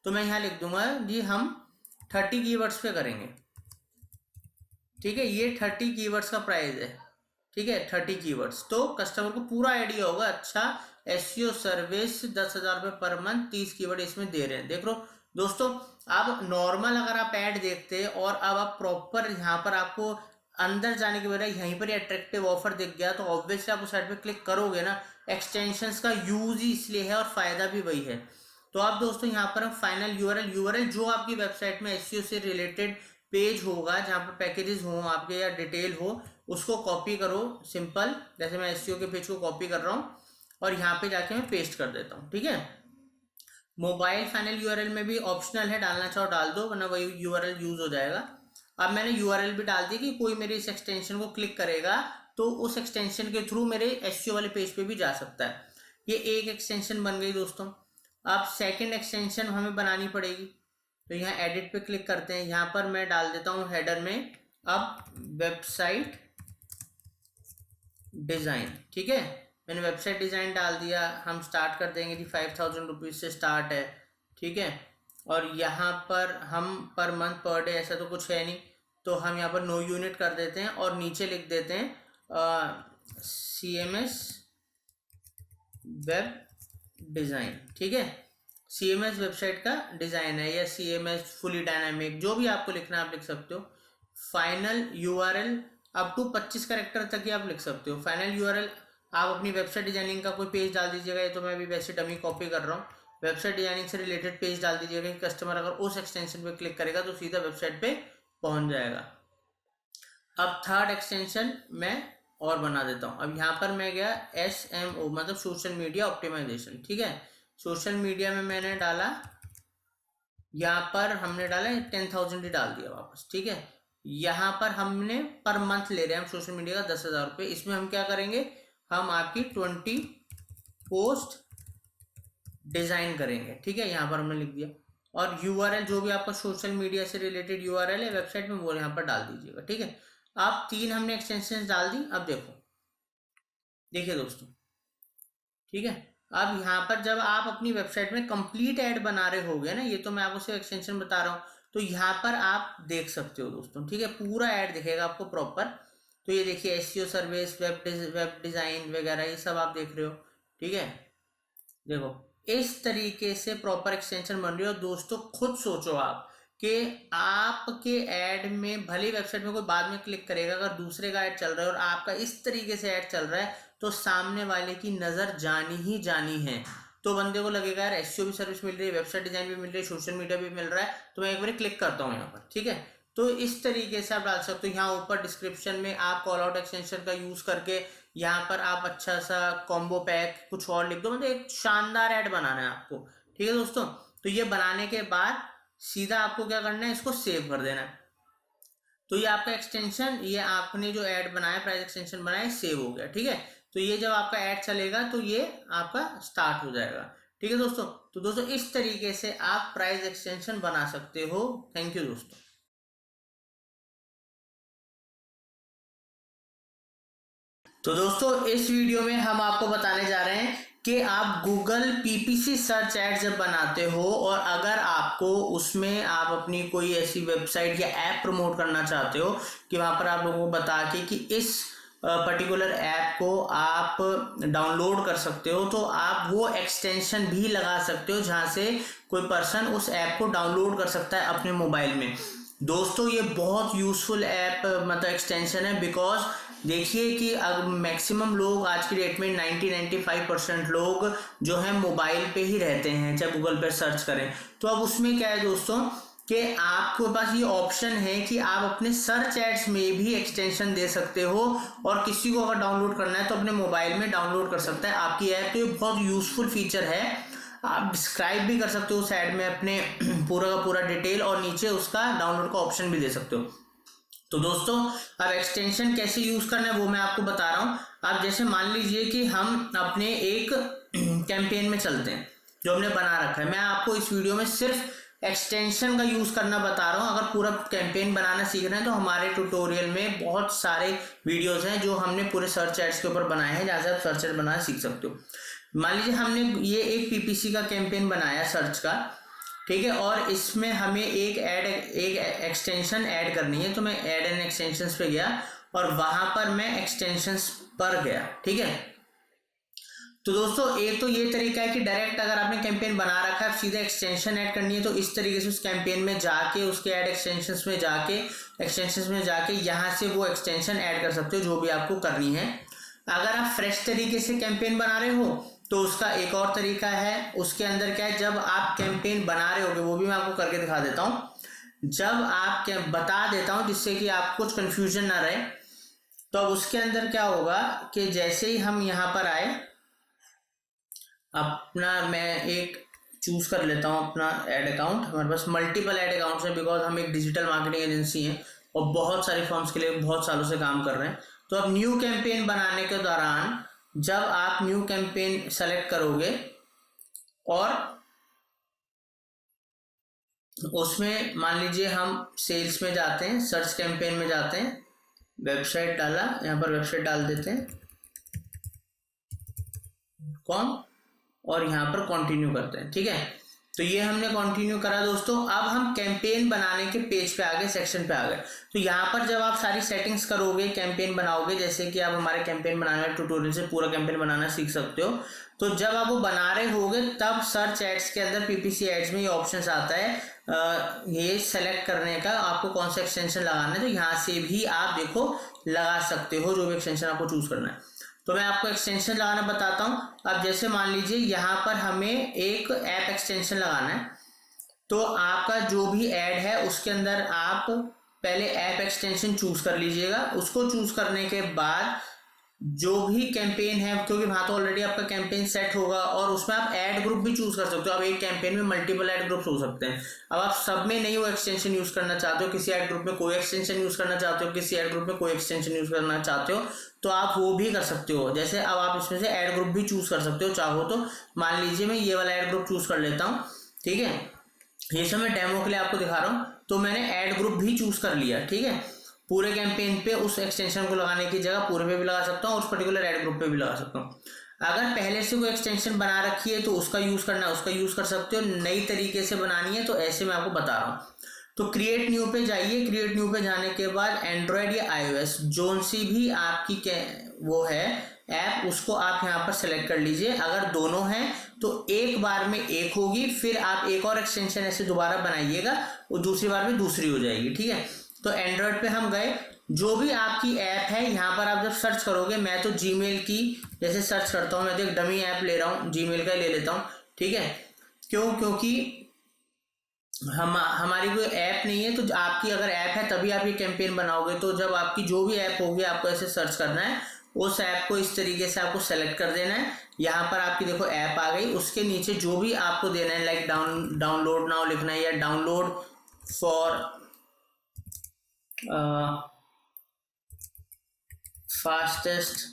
तो मैं यहाँ लिख दूंगा जी हम 30 कीवर्ड्स पे करेंगे, ठीक है। ये 30 कीवर्ड्स का प्राइस है, ठीक है, 30 कीवर्ड्स। तो कस्टमर को पूरा आइडिया होगा, अच्छा एसईओ सर्विस 10,000 रुपये पर मंथ, 30 कीवर्ड इसमें दे रहे हैं। देख लो दोस्तों, अब नॉर्मल अगर आप ऐड देखते और अब आप प्रॉपर यहाँ पर आपको अंदर जाने के बजाय यहीं पर ही अट्रैक्टिव ऑफर दिख गया, तो ऑब्वियसली आप उस साइड पे क्लिक करोगे ना। एक्सटेंशंस का यूज ही इसलिए है और फायदा भी वही है। तो आप दोस्तों यहाँ पर हम फाइनल यूआरएल जो आपकी वेबसाइट में एसईओ से रिलेटेड पेज होगा, जहाँ पर पैकेजेस हो आपके या डिटेल हो, उसको कॉपी करो सिंपल, जैसे मैं एसईओ के पेज को कॉपी कर रहा हूँ और यहाँ पे जाके मैं पेस्ट कर देता हूँ, ठीक है। मोबाइल फाइनल यूआरएल में भी ऑप्शनल है, डालना चाहो डाल दो, वरना वही यूआरएल यूज हो जाएगा। अब मैंने यूआरएल भी डाल दी कि कोई मेरे इस एक्सटेंशन को क्लिक करेगा तो उस एक्सटेंशन के थ्रू मेरे एसईओ वाले पेज पे भी जा सकता है। ये एक एक्सटेंशन बन गई दोस्तों। अब सेकेंड एक्सटेंशन हमें बनानी पड़ेगी, तो यहाँ एडिट पे क्लिक करते हैं। यहाँ पर मैं डाल देता हूँ हेडर में अब वेबसाइट डिज़ाइन, ठीक है। मैंने वेबसाइट डिज़ाइन डाल दिया। हम स्टार्ट कर देंगे जी 5,000 रुपीज़ से स्टार्ट है, ठीक है। और यहाँ पर हम पर मंथ पर डे ऐसा तो कुछ है नहीं, तो हम यहाँ पर नो यूनिट कर देते हैं और नीचे लिख देते हैं CMS वेब डिज़ाइन, ठीक है। CMS वेबसाइट का डिज़ाइन है या CMS फुली डायनामिक, जो भी आपको लिखना है आप लिख सकते हो। Final URL up to 25 character तक ही आप लिख सकते हो। फाइनल यूआरएल आप अपनी वेबसाइट डिजाइनिंग का कोई पेज डाल दीजिएगा, ये तो मैं अभी वैसे डमी कॉपी कर रहा हूँ। वेबसाइट डिजाइनिंग से रिलेटेड पेज डाल दीजिएगा कि कस्टमर अगर उस एक्सटेंशन पे क्लिक करेगा तो सीधा वेबसाइट पे पहुंच जाएगा। अब थर्ड एक्सटेंशन मैं और बना देता हूँ। अब यहाँ पर मैं गया SMO मतलब सोशल मीडिया ऑप्टिमाइजेशन, ठीक है। सोशल मीडिया में मैंने डाला, यहाँ पर हमने डाला 10,000 ही डाल दिया वापस, ठीक है। यहाँ पर हमने पर मंथ ले रहे हैं हम सोशल मीडिया का 10,000 रुपये। इसमें हम क्या करेंगे, हम आपकी 20 पोस्ट डिजाइन करेंगे, ठीक है। यहाँ पर हमने लिख दिया और यूआरएल जो भी आपका सोशल मीडिया से रिलेटेड यूआरएल है वेबसाइट में वो यहाँ पर डाल दीजिएगा, ठीक है। अब 3 हमने एक्सटेंशन डाल दी। अब देखिए दोस्तों, ठीक है। अब यहाँ पर जब आप अपनी वेबसाइट में कंप्लीट ऐड बना रहे होगे ना, ये तो मैं आपको सिर्फ एक्सटेंशन बता रहा हूँ, तो यहाँ पर आप देख सकते हो दोस्तों, ठीक है। पूरा ऐड दिखेगा आपको प्रॉपर। तो ये देखिए एसईओ सर्विस वेब डिज़ाइन वगैरह ये सब आप देख रहे हो, ठीक है। देखो इस तरीके से प्रॉपर एक्सटेंशन बन रही है। और दोस्तों खुद सोचो आप कि आपके ऐड में भले वेबसाइट में कोई बाद में क्लिक करेगा, अगर दूसरे का ऐड चल रहा है और आपका इस तरीके से ऐड चल रहा है तो सामने वाले की नज़र जानी ही जानी है। तो बंदे को लगेगा यार एसईओ भी सर्विस मिल रही है, वेबसाइट डिजाइन भी मिल रही है, सोशल मीडिया भी मिल रहा है, तो मैं एक बार क्लिक करता हूँ यहाँ पर, ठीक है। तो इस तरीके से आप डाल सकते हो। यहाँ ऊपर डिस्क्रिप्शन में आप कॉल आउट एक्सटेंशन का यूज़ करके यहाँ पर आप अच्छा सा कॉम्बो पैक कुछ और लिख दो, मतलब एक शानदार ऐड बनाना है आपको, ठीक है दोस्तों। तो ये बनाने के बाद सीधा आपको क्या करना है, इसको सेव कर देना है। तो ये आपका एक्सटेंशन, ये आपने जो ऐड बनाया प्राइस एक्सटेंशन बनाया सेव हो गया, ठीक है। तो ये जब आपका ऐड चलेगा तो ये आपका स्टार्ट हो जाएगा, ठीक है दोस्तों। तो दोस्तों इस तरीके से आप प्राइस एक्सटेंशन बना सकते हो। थैंक यू दोस्तों। तो दोस्तों इस वीडियो में हम आपको बताने जा रहे हैं कि आप गूगल PPC सर्च ऐड जब बनाते हो और अगर आपको उसमें आप अपनी कोई ऐसी वेबसाइट या ऐप प्रमोट करना चाहते हो कि वहाँ पर आप लोगों को बता के कि इस पर्टिकुलर ऐप को आप डाउनलोड कर सकते हो, तो आप वो एक्सटेंशन भी लगा सकते हो जहाँ से कोई पर्सन उस ऐप को डाउनलोड कर सकता है अपने मोबाइल में। दोस्तों ये बहुत यूज़फुल ऐप मतलब एक्सटेंशन है, बिकॉज देखिए कि अब मैक्सिमम लोग आज की डेट में 90-95% लोग जो है मोबाइल पे ही रहते हैं, चाहे गूगल पे सर्च करें। तो अब उसमें क्या है दोस्तों कि आपके पास ये ऑप्शन है कि आप अपने सर्च एड्स में भी एक्सटेंशन दे सकते हो और किसी को अगर डाउनलोड करना है तो अपने मोबाइल में डाउनलोड कर सकता है आपकी ऐप। तो ये बहुत यूज़फुल फीचर है। आप डिस्क्राइब भी कर सकते हो उस ऐड में अपने पूरा का पूरा डिटेल और नीचे उसका डाउनलोड का ऑप्शन भी दे सकते हो। तो दोस्तों अब एक्सटेंशन कैसे यूज़ करना है वो मैं आपको बता रहा हूँ। आप जैसे मान लीजिए कि हम अपने एक कैंपेन में चलते हैं, जो हमने बना रखा है। मैं आपको इस वीडियो में सिर्फ एक्सटेंशन का यूज करना बता रहा हूँ। अगर पूरा कैंपेन बनाना सीख रहे हैं तो हमारे ट्यूटोरियल में बहुत सारे वीडियोस हैं जो हमने पूरे सर्च एड्स के ऊपर बनाए हैं, जहाँ से आप सर्च एड बनाना सीख सकते हो। मान लीजिए हमने ये एक पीपीसी का कैंपेन बनाया सर्च का, ठीक है, और इसमें हमें एक एक्सटेंशन ऐड करनी है। तो मैं ऐड एंड एक्सटेंशंस पे गया और वहां पर मैं एक्सटेंशंस पर गया, ठीक है। तो दोस्तों एक तो ये तरीका है कि डायरेक्ट अगर आपने कैंपेन बना रखा है सीधा एक्सटेंशन ऐड करनी है तो इस तरीके से उस कैंपेन में जाके उसके ऐड एक्सटेंशंस में जाके यहाँ से वो एक्सटेंशन ऐड कर सकते हो जो भी आपको करनी है। अगर आप फ्रेश तरीके से कैंपेन बना रहे हो तो उसका एक और तरीका है। उसके अंदर क्या है, जब आप कैंपेन बना रहे होगे, वो भी मैं आपको करके दिखा देता हूँ। जब आप बता देता हूँ जिससे कि आपको कुछ कंफ्यूजन ना रहे। तो अब उसके अंदर क्या होगा कि जैसे ही हम यहाँ पर आए, अपना मैं एक चूज कर लेता हूँ अपना एड अकाउंट। हमारे पास मल्टीपल एड अकाउंट्स हैं बिकॉज हम एक डिजिटल मार्केटिंग एजेंसी हैं और बहुत सारी फर्म्स के लिए बहुत सालों से काम कर रहे हैं। तो अब न्यू कैंपेन बनाने के दौरान जब आप न्यू कैंपेन सेलेक्ट करोगे और उसमें मान लीजिए हम सेल्स में जाते हैं, सर्च कैंपेन में जाते हैं, वेबसाइट डाला, यहाँ पर वेबसाइट डाल देते हैं और यहाँ पर कंटिन्यू करते हैं, ठीक है। तो ये हमने कंटिन्यू करा दोस्तों। अब हम कैंपेन बनाने के पेज पे आ गए, सेक्शन पे आ गए। तो यहाँ पर जब आप सारी सेटिंग्स करोगे, कैंपेन बनाओगे, जैसे कि आप हमारे कैंपेन बनाने वाले ट्यूटोरियल से पूरा कैंपेन बनाना सीख सकते हो। तो जब आप वो बना रहे होगे तब सर्च एड्स के अंदर पीपीसी एड्स में ये ऑप्शन आता है ये सेलेक्ट करने का, आपको कौन सा एक्सटेंशन लगाना है। तो यहाँ से भी आप देखो लगा सकते हो जो भी एक्सटेंशन आपको चूज करना है। तो मैं आपको एक्सटेंशन लगाना बताता हूँ। अब जैसे मान लीजिए यहाँ पर हमें एक ऐप एक्सटेंशन लगाना है। तो आपका जो भी ऐड है उसके अंदर आप पहले ऐप एक्सटेंशन चूज कर लीजिएगा। उसको चूज करने के बाद जो भी कैंपेन है, क्योंकि वहां तो ऑलरेडी आपका कैंपेन सेट होगा, और उसमें आप ऐड ग्रुप भी चूज कर सकते हो। आप एक कैंपेन में मल्टीपल ऐड ग्रुप्स हो सकते हैं। अब आप सब में नहीं वो एक्सटेंशन यूज करना चाहते हो, किसी ऐड ग्रुप में कोई एक्सटेंशन यूज करना चाहते हो, किसी ऐड ग्रुप में कोई एक्सटेंशन यूज करना चाहते हो, तो आप वो भी कर सकते हो। जैसे अब आप इसमें से ऐड ग्रुप भी चूज कर सकते हो चाहो तो। मान लीजिए मैं ये वाला ऐड ग्रुप चूज कर लेता हूँ, ठीक है। ये सब मैं डेमो के लिए आपको दिखा रहा हूँ। तो मैंने ऐड ग्रुप भी चूज कर लिया, ठीक है। पूरे कैंपेन पे उस एक्सटेंशन को लगाने की जगह पूरे पे भी लगा सकता हूँ और उस पर्टिकुलर ऐड ग्रुप पे भी लगा सकता हूँ। अगर पहले से कोई एक्सटेंशन बना रखी है तो उसका यूज करना है, उसका यूज कर सकते हो। नई तरीके से बनानी है तो ऐसे मैं आपको बता रहा हूँ। तो क्रिएट न्यू पे जाइए। क्रिएट न्यू पे जाने के बाद एंड्रॉयड या iOS जोन सी भी आपकी वो है ऐप, उसको आप यहाँ पर सेलेक्ट कर लीजिए। अगर दोनों हैं तो एक बार में एक होगी, फिर आप एक और एक्सटेंशन ऐसे दोबारा बनाइएगा, वो दूसरी बार में दूसरी हो जाएगी, ठीक है। तो एंड्रॉयड पे हम गए, जो भी आपकी ऐप है यहाँ पर आप जब सर्च करोगे, मैं तो जीमेल की जैसे सर्च करता हूँ, मैं तो एक डमी ऐप ले रहा हूँ, जीमेल का ले लेता हूँ, ठीक है। क्योंकि हमारी कोई ऐप नहीं है। तो आपकी अगर ऐप है तभी आप ये कैंपेन बनाओगे। तो जब आपकी जो भी ऐप होगी आपको ऐसे सर्च करना है, उस ऐप को इस तरीके से आपको सेलेक्ट कर देना है। यहाँ पर आपकी देखो ऐप आ गई, उसके नीचे जो भी आपको देना है, लाइक डाउनलोड नाउ लिखना है या डाउनलोड फॉर फास्टेस्ट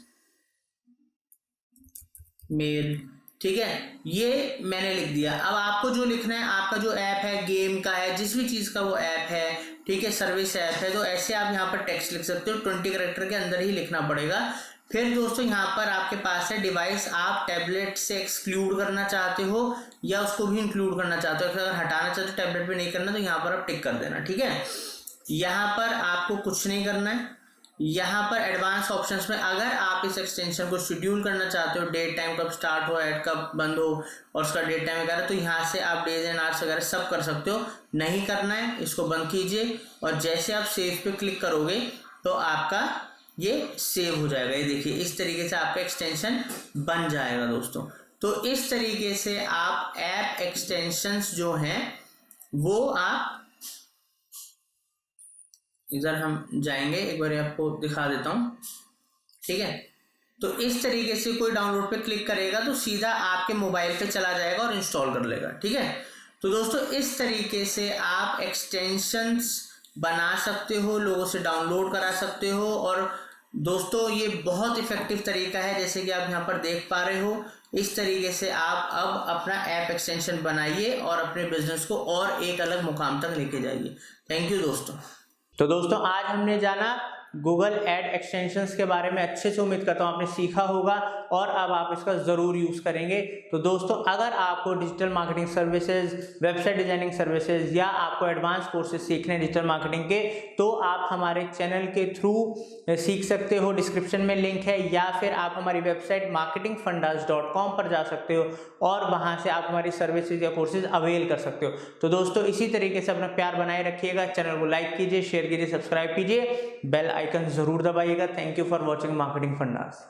मेल, ठीक है, ये मैंने लिख दिया। अब आपको जो लिखना है, आपका जो ऐप है, गेम का है, जिस भी चीज का वो ऐप है, ठीक है, सर्विस ऐप है, तो ऐसे आप यहाँ पर टेक्स्ट लिख सकते हो। 20 कैरेक्टर के अंदर ही लिखना पड़ेगा। फिर दोस्तों यहाँ पर आपके पास है डिवाइस, आप टैबलेट से एक्सक्लूड करना चाहते हो या उसको भी इंक्लूड करना चाहते हो। अगर हटाना चाहते हो टैबलेट पे नहीं करना, तो यहाँ पर आप टिक कर देना, ठीक है। यहाँ पर आपको कुछ नहीं करना है। यहाँ पर एडवांस ऑप्शंस में अगर आप इस एक्सटेंशन को शेड्यूल करना चाहते हो, डेट टाइम कब स्टार्ट हो, ऐड कब बंद हो और उसका डेट टाइम वगैरह, तो यहाँ से आप डेज एंड आवर्स वगैरह सब कर सकते हो। नहीं करना है, इसको बंद कीजिए और जैसे आप सेव पे क्लिक करोगे तो आपका ये सेव हो जाएगा। ये देखिए इस तरीके से आपका एक्सटेंशन बन जाएगा दोस्तों। तो इस तरीके से आप ऐप एक्सटेंशंस जो हैं वो आप, इधर हम जाएंगे, एक बार आपको दिखा देता हूं, ठीक है। तो इस तरीके से कोई डाउनलोड पे क्लिक करेगा तो सीधा आपके मोबाइल पे चला जाएगा और इंस्टॉल कर लेगा, ठीक है। तो दोस्तों इस तरीके से आप एक्सटेंशंस बना सकते हो, लोगों से डाउनलोड करा सकते हो। और दोस्तों ये बहुत इफेक्टिव तरीका है, जैसे कि आप यहाँ पर देख पा रहे हो इस तरीके से आप अब अपना ऐप एक्सटेंशन बनाइए और अपने बिजनेस को और एक अलग मुकाम तक लेके जाइए। थैंक यू दोस्तों। तो दोस्तों आज हमने जाना गूगल एड एक्सटेंशंस के बारे में। अच्छे से उम्मीद करता हूँ आपने सीखा होगा और अब आप इसका ज़रूर यूज़ करेंगे। तो दोस्तों अगर आपको digital marketing services, website designing services या आपको एडवांस कोर्सेज सीखने हैं डिजिटल मार्केटिंग के, तो आप हमारे चैनल के थ्रू सीख सकते हो। डिस्क्रिप्शन में लिंक है, या फिर आप हमारी वेबसाइट marketingfundas.com पर जा सकते हो और वहाँ से आप हमारी सर्विसेज या कोर्सेज अवेल कर सकते हो। तो दोस्तों इसी तरीके से अपना प्यार बनाए रखिएगा। चैनल को लाइक कीजिए, शेयर कीजिए, सब्सक्राइब कीजिए, बेल आइकन जरूर दबाइएगा। Thank you for watching Marketing fundas.